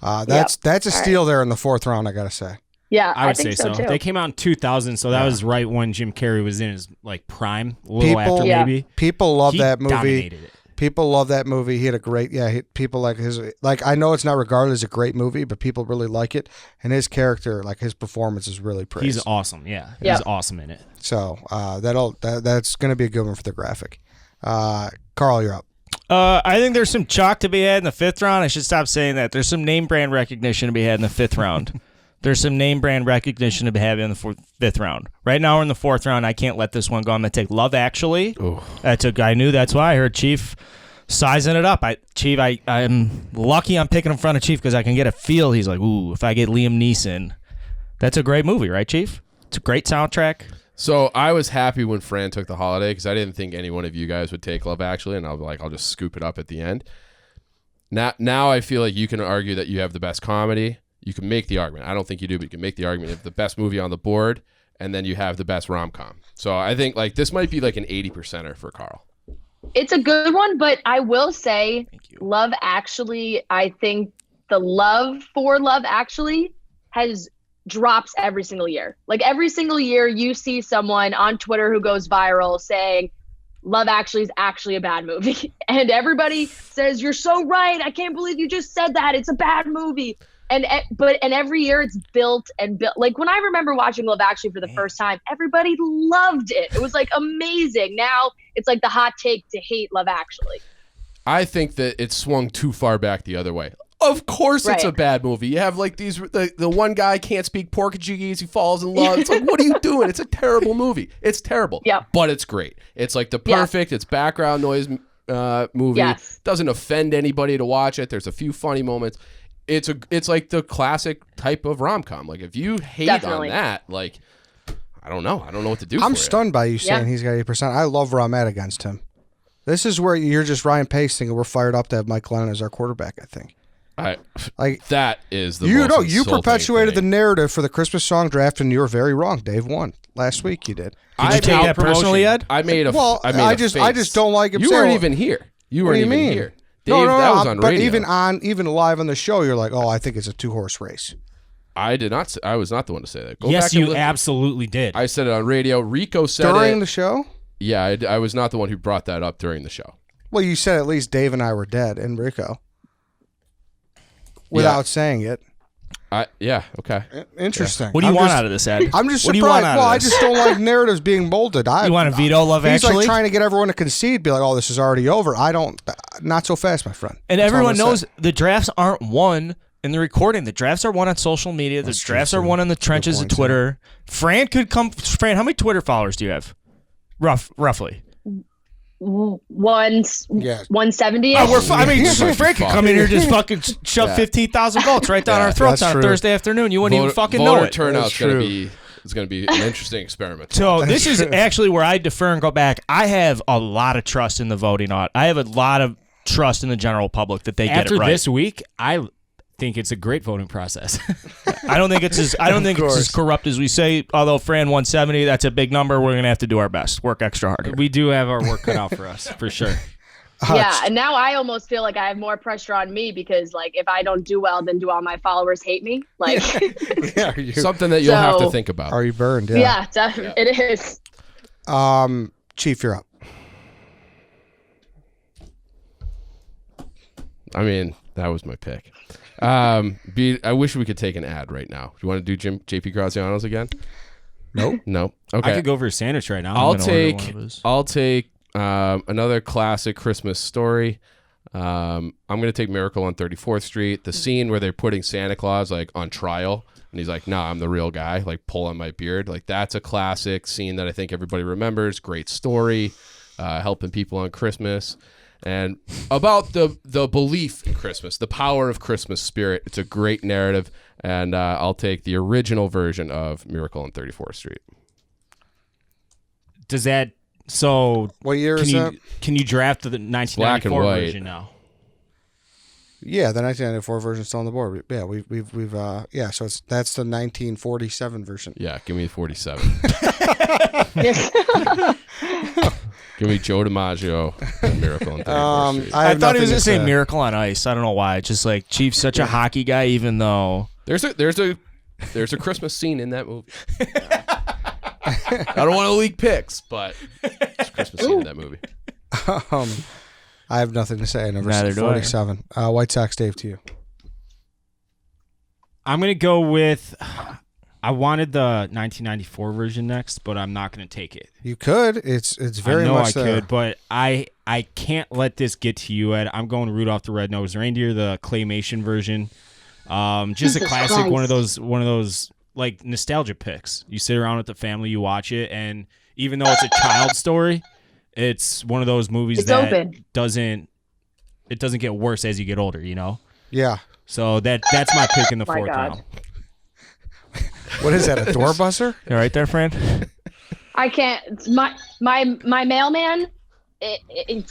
That's a steal there in the 4th round, I gotta say. Yeah, I would think say so. too. They came out in 2000, so that was right when Jim Carrey was in his like prime, a little People- after Yeah. maybe. People love He that movie. dominated it. People love that movie. He had a great, people like his, like, I know it's not regarded as a great movie, but people really like it. And his character, like his performance is really praised. He's awesome. Yeah, Yeah. he's awesome in it. So that's going to be a good one for the graphic. Carl, you're up. I think there's some chalk to be had in the 5th round. I should stop saying that. There's some name brand recognition to be had in the 5th round. There's some name brand recognition to be had in the 5th round. Right now we're in the 4th round. I can't let this one go. I'm going to take Love Actually. I knew that's why I heard Chief sizing it up. I'm lucky I'm picking in front of Chief because I can get a feel. He's like, ooh, if I get Liam Neeson. That's a great movie, right, Chief? It's a great soundtrack. So I was happy when Fran took the holiday because I didn't think any one of you guys would take Love Actually, and I'll be like, I'll just scoop it up at the end. Now I feel like you can argue that you have the best comedy. You can make the argument. I don't think you do, but you can make the argument. You have the best movie on the board, and then you have the best rom-com. So I think like this might be like an 80%er for Carl. It's a good one, but I will say Love Actually, I think the love for Love Actually drops every single year. Like every single year you see someone on Twitter who goes viral saying Love Actually is actually a bad movie. And everybody says, you're so right. I can't believe you just said that. It's a bad movie. And every year it's built and built. Like when I remember watching Love Actually for the first time, everybody loved it. It was like amazing. Now it's like the hot take to hate Love Actually. I think that it swung too far back the other way. Of course it's a bad movie. You have like the one guy can't speak Portuguese, he falls in love. It's like, what are you doing? It's a terrible movie. It's terrible. Yeah. But it's great. It's like the perfect, it's background noise movie. Yes. Doesn't offend anybody to watch it. There's a few funny moments. It's like the classic type of rom-com. Like if you hate Definitely. on that, like I don't know what to do. I'm for stunned by you saying Yeah. he's got 8%. I love where I'm at against him. This is where you're just Ryan Pasting, and we're fired up to have Mike Glennon as our quarterback, I think. That is the you most know you insulting perpetuated the thing. narrative for the Christmas song draft, and you were very wrong. Dave won last week. You did. Did you take that personally, Ed? I made a. Well, I made I a just face. don't like him You saying- weren't even here. You What do weren't you even mean? here. Dave, that was on but radio. even live on the show, you're like, oh, I think it's a 2-horse race. I did not. I was not the one to say that. Go Yes, back and you listen. absolutely did. I said it on radio. Rico said During it. the show? Yeah, I was not the one who brought that up during the show. Well, you said at least Dave and I were dead, and Rico. Without saying it. Okay. Interesting. What do you want out of this, Ed? I'm just surprised. What do you want out of I this? just don't like narratives being molded. You want a veto Love He's Actually? like trying to get everyone to concede, be like, "Oh, this is already over." I don't. Not so fast, my friend. And That's all everyone I'm gonna knows say. the drafts aren't won in the recording. The drafts are won on social media. The drafts are won in the trenches of Twitter. Fran could come. Fran, how many Twitter followers do you have? Roughly. 170. Fran could come in here and just fucking shove 15,000 votes right down our throats on a Thursday afternoon. You wouldn't even fucking know it. Turnout's going to be an interesting experiment. So this is actually where I defer and go back. I have a lot of trust in the voting audit. I have a lot of trust in the general public that they get it right. After this week, I think it's a great voting process. I don't think it's as corrupt as we say. Although Fran 170, that's a big number. We're gonna have to do our best, work extra hard. We do have our work cut out for us, for sure. Yeah, and now I almost feel like I have more pressure on me because, like, if I don't do well, then do all my followers hate me? Like, something that you'll have to think about. Are you burned? Yeah, definitely. It is. Chief, you're up. I mean, that was my pick. I wish we could take an ad right now. Do you want to do JP Graziano's again? Nope. No. Okay. I could go for a sandwich right now. I'll take another classic Christmas story. I'm gonna take Miracle on 34th Street. The scene where they're putting Santa Claus like on trial, and he's like, "Nah, I'm the real guy." Like pulling my beard. Like that's a classic scene that I think everybody remembers. Great story, helping people on Christmas. And about the belief in Christmas, the power of Christmas spirit. It's a great narrative, and I'll take the original version of Miracle on 34th Street. Does that what year is that? Can you draft the 1994 version now? Yeah, the 1994 version is still on the board. Yeah, we've so that's the 1947 version. Yeah, give me the 47. Give me Joe DiMaggio and Miracle on 34th Street. I thought he was going to say Miracle on Ice. I don't know why. Just like Chief's such a hockey guy, even though there's a Christmas scene in that movie. I don't want to leak picks, but there's a Christmas scene in that movie. I have nothing to say. Number 47. White Sox, Dave, to you. I'm going to go with... I wanted the 1994 version next, but I'm not going to take it. You could. It's very much there. I could, but I can't let this get to you, Ed. I'm going Rudolph the Red-Nosed Reindeer, the claymation version. Just a classic, one of those like nostalgia picks. You sit around with the family, you watch it, and even though it's a child story, it's one of those movies doesn't get worse as you get older, you know? Yeah. So that's my pick in the fourth round. What is that, a door buzzer? You right there, Fran? I can't. My mailman.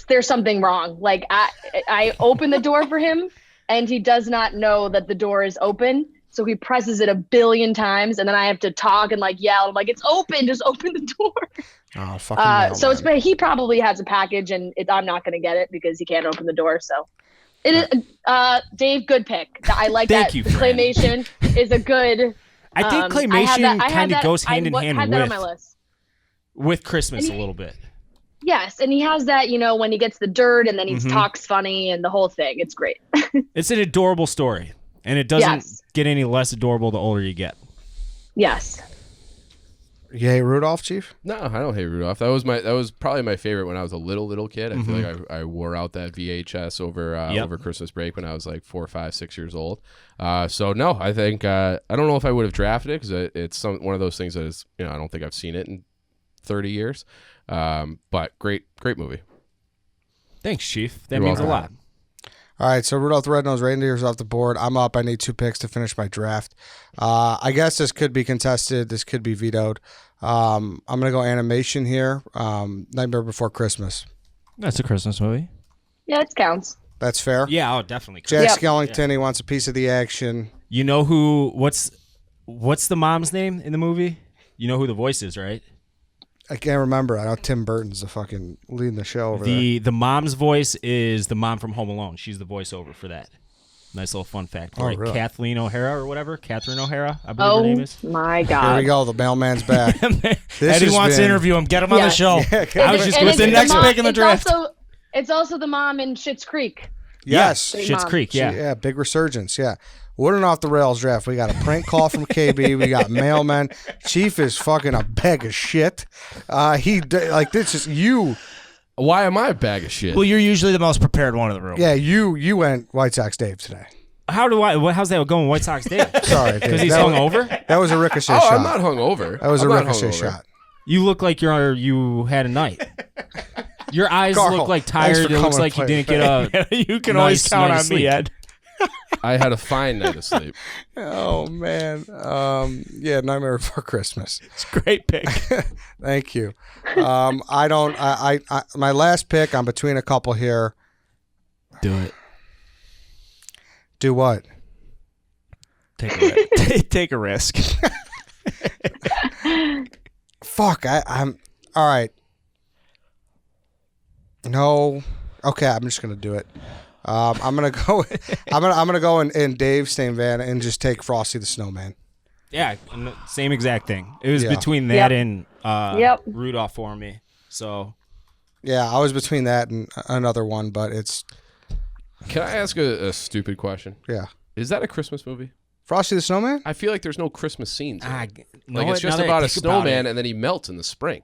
There's something wrong. Like I open the door for him, and he does not know that the door is open. So he presses it a billion times, and then I have to talk and like yell. I'm like, "It's open! Just open the door!" Oh, fucking so he probably has a package, and I'm not going to get it because he can't open the door. So, it is. Dave, good pick. I like that. You, claymation is a good. I think claymation kind of goes hand in hand had that on my list. With Christmas a little bit. Yes, and he has that, when he gets the dirt and then he talks funny and the whole thing. It's great. It's an adorable story, and it doesn't get any less adorable the older you get. Yes. You hate Rudolph, Chief? No, I don't hate Rudolph. That was probably my favorite when I was a little kid. I feel like I wore out that VHS over Christmas break when I was like 4, 5, 6 years old. So no, I think I don't know if I would have drafted it because it's one of those things that is I don't think I've seen it in 30 years. But great movie. Thanks, Chief. That means a lot. All right, so Rudolph the Red-Nosed Reindeer is off the board. I'm up. I need 2 picks to finish my draft. I guess this could be contested. This could be vetoed. I'm going to go animation here. Nightmare Before Christmas. That's a Christmas movie. Yeah, it counts. That's fair? Yeah, definitely. Jack Skellington, he wants a piece of the action. You know what's the mom's name in the movie? You know who the voice is, right? I can't remember. I know Tim Burton's the fucking leading the show over there. The mom's voice is the mom from Home Alone. She's the voiceover for that. Nice little fun fact. Oh, really? Kathleen O'Hara or whatever. Catherine O'Hara, I believe her name is. My Here God. we go. The mailman's back. Eddie wants to interview him. Get him on the show. Yeah, I was just And with the it's next mom- pick in the draft. It's also the mom in Schitt's Creek. Yes. Schitt's Creek, yeah. Yeah, big resurgence. Yeah. What an off the rails draft. We got a prank call from KB. We got mailman. Chief is fucking a bag of shit. This is you. Why am I a bag of shit? Well, you're usually the most prepared one in the room. Yeah, you went White Sox Dave today. How's that going White Sox Dave? Sorry, Dave. Because he's That hungover? was a ricochet shot. I'm not hungover. That was I'm a not ricochet hungover. shot. You look like you had a night. Your eyes Carl, look like thanks tired. for It looks coming like you play. didn't get a You can nice always count night on of sleep. me, Ed. I had a fine night of sleep. Oh man. Yeah, Nightmare Before Christmas. It's a great pick. Thank you. I my last pick, I'm between a couple here. Do it. Do what? Take a risk. Fuck, I'm all right. No. Okay, I'm just gonna do it. I'm gonna go. I'm gonna go in Dave Stainvan and just take Frosty the Snowman. Yeah, same exact thing. It was Yeah. between that Yep. and Rudolph for me. So Yeah, I was between that and another one, but it's Can I ask a stupid question? yeah. Is that a Christmas movie? Frosty the Snowman? I feel like there's no Christmas scenes. In it. no, It's just now that about I a think about snowman it, and then he melts in the spring.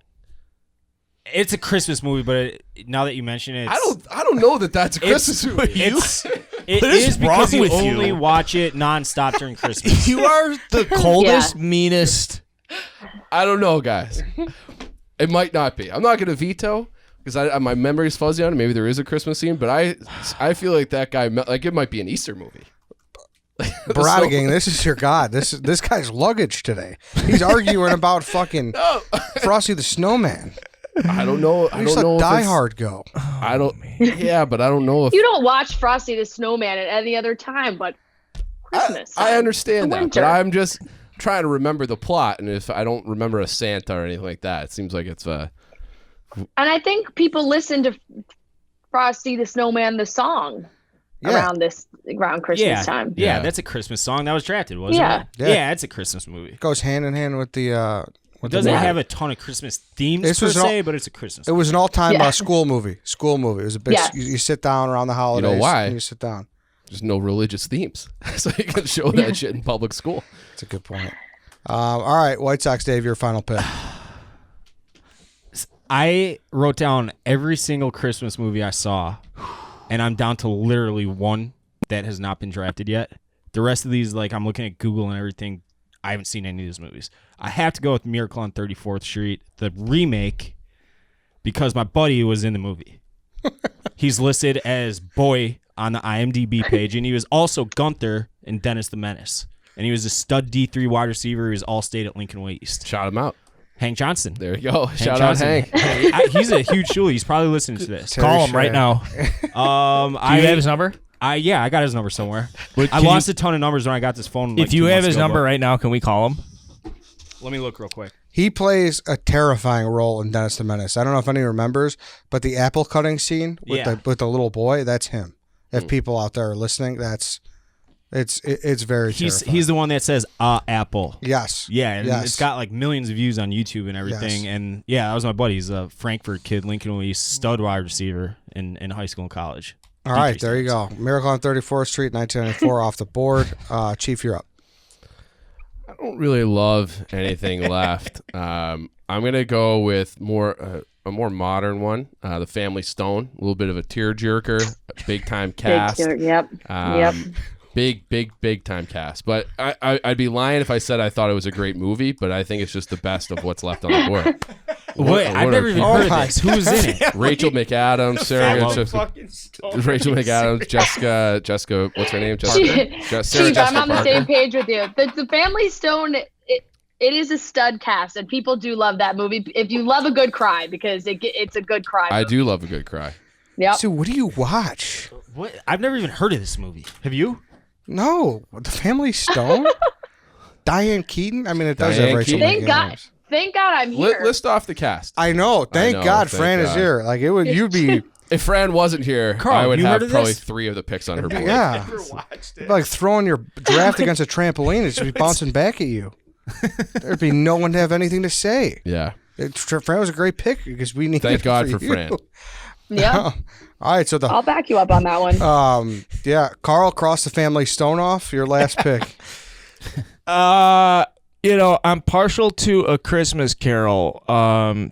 It's a Christmas movie, but now that you mention it, I don't know that that's a Christmas movie. It What is is because wrong you with only you? watch it nonstop during Christmas. You are the coldest, meanest. I don't know, guys. It might not be. I'm not going to veto because my memory's fuzzy on it. Maybe there is a Christmas scene, but I feel like that guy, like it might be an Easter movie. Barada Gang, this is your god. This guy's luggage today. He's arguing about fucking Frosty the Snowman. I don't know. I Just don't know. let if Die it's- Hard go. I don't. Yeah, but I don't know if You don't watch Frosty the Snowman at any other time but Christmas. I understand The that, winter. but I'm just trying to remember the plot, and if I don't remember a Santa or anything like that, it seems like it's And I think people listen to Frosty the Snowman, the song, Yeah. around Christmas time. Yeah, Yeah. that's a Christmas song that was drafted, wasn't Yeah. it? Yeah. Yeah, it's a Christmas movie. Goes hand in hand with the It doesn't movie. have a ton of Christmas themes This per was se, but it's a Christmas. It was an all-time Yeah. school movie. School movie. It was a big. Yes. You sit down around the holidays. why? And you sit down. there's no religious themes, so you can show that shit in public school. That's a good point. All right, White Sox, Dave, your final pick. I wrote down every single Christmas movie I saw, and I'm down to literally one that has not been drafted yet. The rest of these, like I'm looking at Google and everything, I haven't seen any of these movies. I have to go with Miracle on 34th Street, the remake, because my buddy was in the movie. He's listed as Boy on the IMDb page, and he was also Gunther in Dennis the Menace. And he was a stud D3 wide receiver. He was All-State at Lincoln Way East. Shout him out. Hank Johnson. There you go. Hank Shout Johnson. out Hank. He's a huge shooter. He's probably listening to this. Terry Call him right Shan. now. Do Do you have his number? I got his number somewhere. I can lost a ton of numbers when I got this phone. Like If you 2 have months his ago, number but right now, can we call him? let me look real quick. He plays a terrifying role in Dennis the Menace. I don't know if anyone remembers, but the apple cutting scene with Yeah. the little boy, that's him. If people out there are listening, it's very terrifying. He's the one that says apple. Yes. Yeah, and Yes. it's got like millions of views on YouTube and everything. Yes. And yeah, that was my buddy. He's a Frankfurt kid, Lincoln Way East, stud wide receiver in high school and college. All right, there you go. Miracle on 34th Street, 1994, off the board. Chief, you're up. I don't really love anything left. I'm gonna go with a more modern one, The Family Stone. A little bit of a tearjerker, big time cast. Yep. Yep. Big time cast. But I'd be lying if I said I thought it was a great movie. But I think it's just the best of what's left on the board. Wait, I've never even heard of this. Who's in it? Rachel McAdams, Sarah Rachel McAdams, Jessica. What's her name? Sarah Chief, Jessica I'm on the Parker. same page with you. The Family Stone, it is a stud cast, and people do love that movie. If you love a good cry, because it's a good cry. I movie. do love a good cry. Yep. So what do you watch? What? I've never even heard of this movie. Have you? No, The Family Stone? Diane Keaton? I mean, it does Diane have Rachel Keaton. McAdams. Thank God I'm here. List off the cast. I know. Thank know, God thank Fran is God. here. Like you'd be If Fran wasn't here, Carl, I would you have heard of probably this? 3 of the picks on her board. Yeah. Like throwing your draft against a trampoline, it's just bouncing back at you. There'd be no one to have anything to say. Yeah. Fran was a great pick because we need. Thank God for Fran. Yeah. All right, so I'll back you up on that one. yeah, Carl, cross the family stone off. Your last pick. I'm partial to A Christmas Carol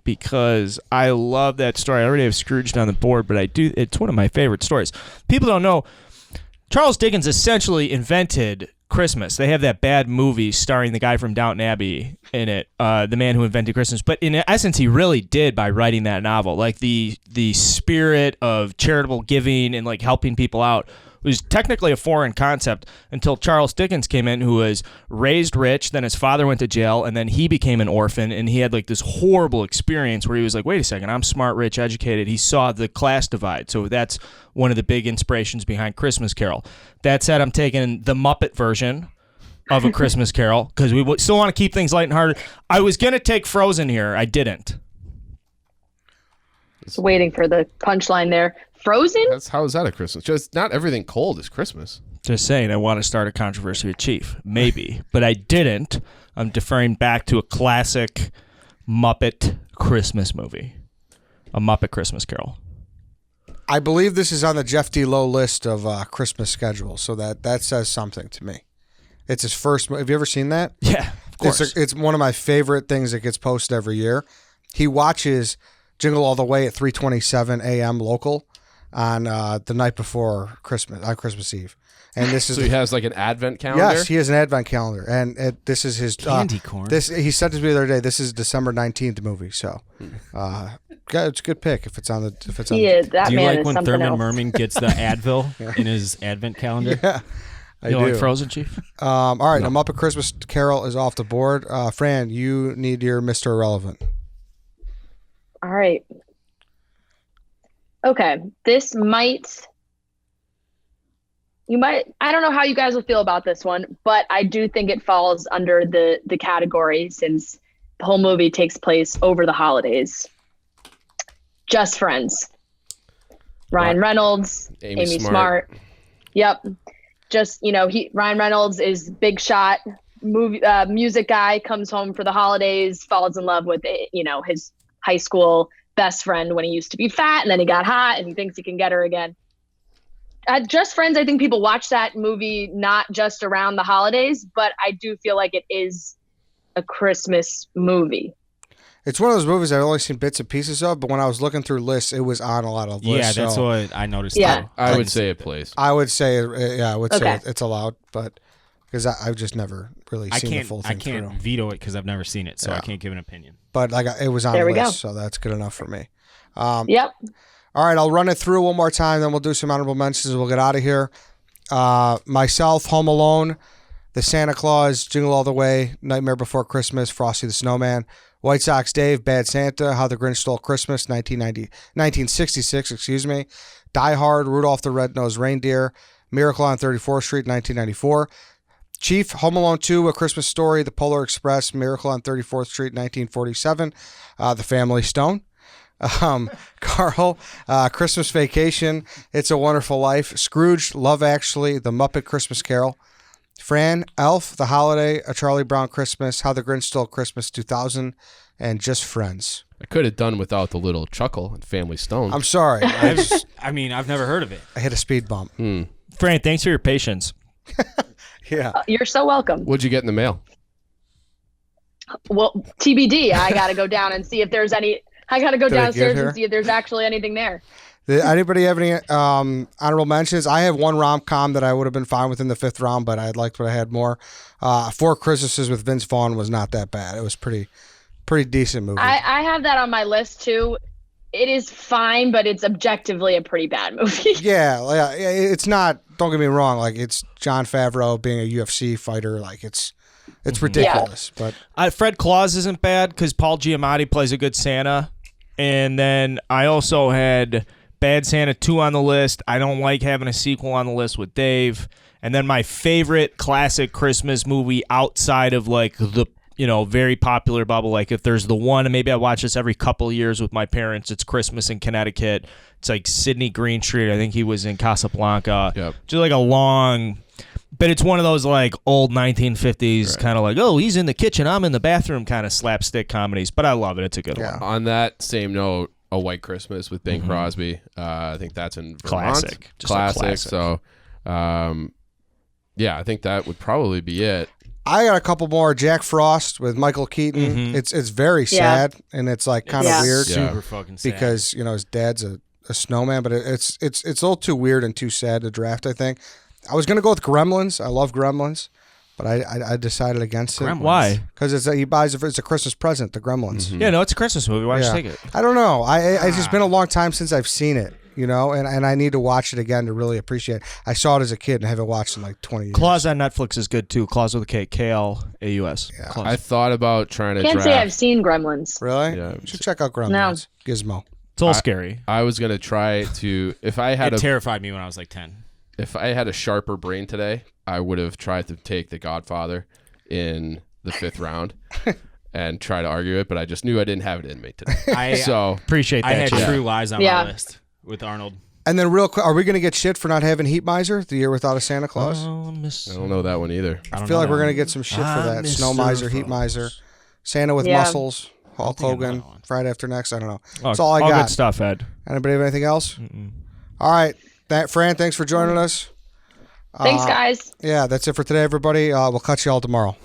because I love that story. I already have Scrooged on the board, but it's one of my favorite stories. People don't know, Charles Dickens essentially invented Christmas. They have that bad movie starring the guy from Downton Abbey in it, The Man Who Invented Christmas. But in essence, he really did by writing that novel. Like the spirit of charitable giving and like helping people out was technically a foreign concept until Charles Dickens came in, who was raised rich, then his father went to jail, and then he became an orphan, and he had like this horrible experience where he was like, wait a second, I'm smart, rich, educated. He saw the class divide. So that's one of the big inspirations behind Christmas Carol. That said, I'm taking the Muppet version of A Christmas Carol because we still want to keep things light and hard. I was going to take Frozen here. I didn't. Waiting for the punchline there. Frozen? How is that a Christmas? Just not everything cold is Christmas. Just saying, I want to start a controversy with Chief. Maybe. But I didn't. I'm deferring back to a classic Muppet Christmas movie. A Muppet Christmas Carol. I believe this is on the Jeff D. Lowe list of Christmas schedules, so that says something to me. It's his first. Have you ever seen that? Yeah, of course. It's one of my favorite things that gets posted every year. He watches Jingle All the Way at 3:27 a.m. local on the night before Christmas, on Christmas Eve. And this is so he has like an advent calendar? Yes, he has an advent calendar. And this is his candy corn. He said to me the other day, this is December 19th movie. So it's a good pick if it's on the That Do you man like is when something Thurman else. Merman gets the Advil in his advent calendar? Yeah. You like Frozen, Chief? All right, I'm up at Christmas Carol is off the board. Fran, you need your Mr. Irrelevant. All right. Okay. This I don't know how you guys will feel about this one, but I do think it falls under the category since the whole movie takes place over the holidays. Just Friends. Ryan Reynolds, Amy Smart. Yep. Just, Ryan Reynolds is big shot music guy, comes home for the holidays, falls in love with, his high school best friend when he used to be fat, and then he got hot and he thinks he can get her again. Just Friends, I think people watch that movie not just around the holidays, but I do feel like it is a Christmas movie. It's one of those movies I've only seen bits and pieces of, but when I was looking through lists, it was on a lot of lists. Yeah, that's what I noticed. Yeah. I would say it plays. I would say, say it's allowed, but because I've just never really seen the full thing I can't through. veto it because I've never seen it, so I can't give an opinion. But it was on There the we list, go. so that's good enough for me. Yep. All right, I'll run it through one more time, then we'll do some honorable mentions. We'll get out of here. Myself, Home Alone, The Santa Claus, Jingle All the Way, Nightmare Before Christmas, Frosty the Snowman, White Sox Dave, Bad Santa, How the Grinch Stole Christmas, 1966, Die Hard, Rudolph the Red-Nosed Reindeer, Miracle on 34th Street, 1994, Chief, Home Alone 2, A Christmas Story, The Polar Express, Miracle on 34th Street, 1947, The Family Stone, Carl, Christmas Vacation, It's a Wonderful Life, Scrooge, Love Actually, The Muppet Christmas Carol, Fran, Elf, The Holiday, A Charlie Brown Christmas, How the Grinch Stole Christmas 2000, and Just Friends. I could have done without the little chuckle and Family Stone. I'm sorry. I've never heard of it. I hit a speed bump. Fran, thanks for your patience. Yeah. You're so welcome. What'd you get in the mail? Well, TBD. I got to go down and see if there's any. I got to go downstairs and see if there's actually anything there. Anybody have any honorable mentions? I have one rom-com that I would have been fine with in the 5th round, but I liked what I had more. Four Christmases with Vince Vaughn was not that bad. It was pretty decent movie. I have that on my list too. It is fine, but it's objectively a pretty bad movie. Yeah, it's not. Don't get me wrong. Like, it's Jon Favreau being a UFC fighter. Like, it's ridiculous. Yeah. But Fred Claus isn't bad because Paul Giamatti plays a good Santa. And then I also had Bad Santa 2 on the list. I don't like having a sequel on the list with Dave. And then my favorite classic Christmas movie outside of like the very popular bubble. Like if there's the one, and maybe I watch this every couple of years with my parents, it's Christmas in Connecticut. It's like Sidney Greenstreet. I think he was in Casablanca. Yep. Just like a long, but it's one of those like old 1950s kind of like, oh, he's in the kitchen, I'm in the bathroom kind of slapstick comedies. But I love it. It's a good one. On that same note, A White Christmas with Bing Crosby. I think that's in Vermont. Classic. Just a classic. So, yeah, I think that would probably be it. I got a couple more. Jack Frost with Michael Keaton. It's very sad, and it's like kind of weird. Super fucking sad. Because his dad's a snowman, but it's a little too weird and too sad to draft. I think I was gonna go with Gremlins. I love Gremlins, but I decided against it. Why? Because it's a Christmas present. The Gremlins. Yeah, no, it's a Christmas movie. Why don't you take it? I don't know. It's just been a long time since I've seen it. And I need to watch it again to really appreciate it. I saw it as a kid and haven't watched it in like 20 years. Claus on Netflix is good too. Claus with a K, Klaus. Yeah. I thought about trying to Can't draft. say I've seen Gremlins. Really? Yeah. You should check out Gremlins. Gizmo. It's all scary. I was gonna try to if I had It terrified me when I was like 10. If I had a sharper brain today, I would have tried to take The Godfather in the 5th round and try to argue it, but I just knew I didn't have it in me today. So appreciate that. I had Jeff. True Lies on my list with Arnold. And then real quick, are we going to get shit for not having Heat Miser, The Year Without a Santa Claus? I don't know that one either. I feel like we're going to get some shit for that. Snow Miser, Heat Miser, Santa with Muscles, Hulk Hogan, Friday After Next. I don't know. That's all I got. All good stuff, Ed. Anybody have anything else? All right. Fran, thanks for joining us. Thanks, guys. Yeah, that's it for today, everybody. We'll catch you all tomorrow.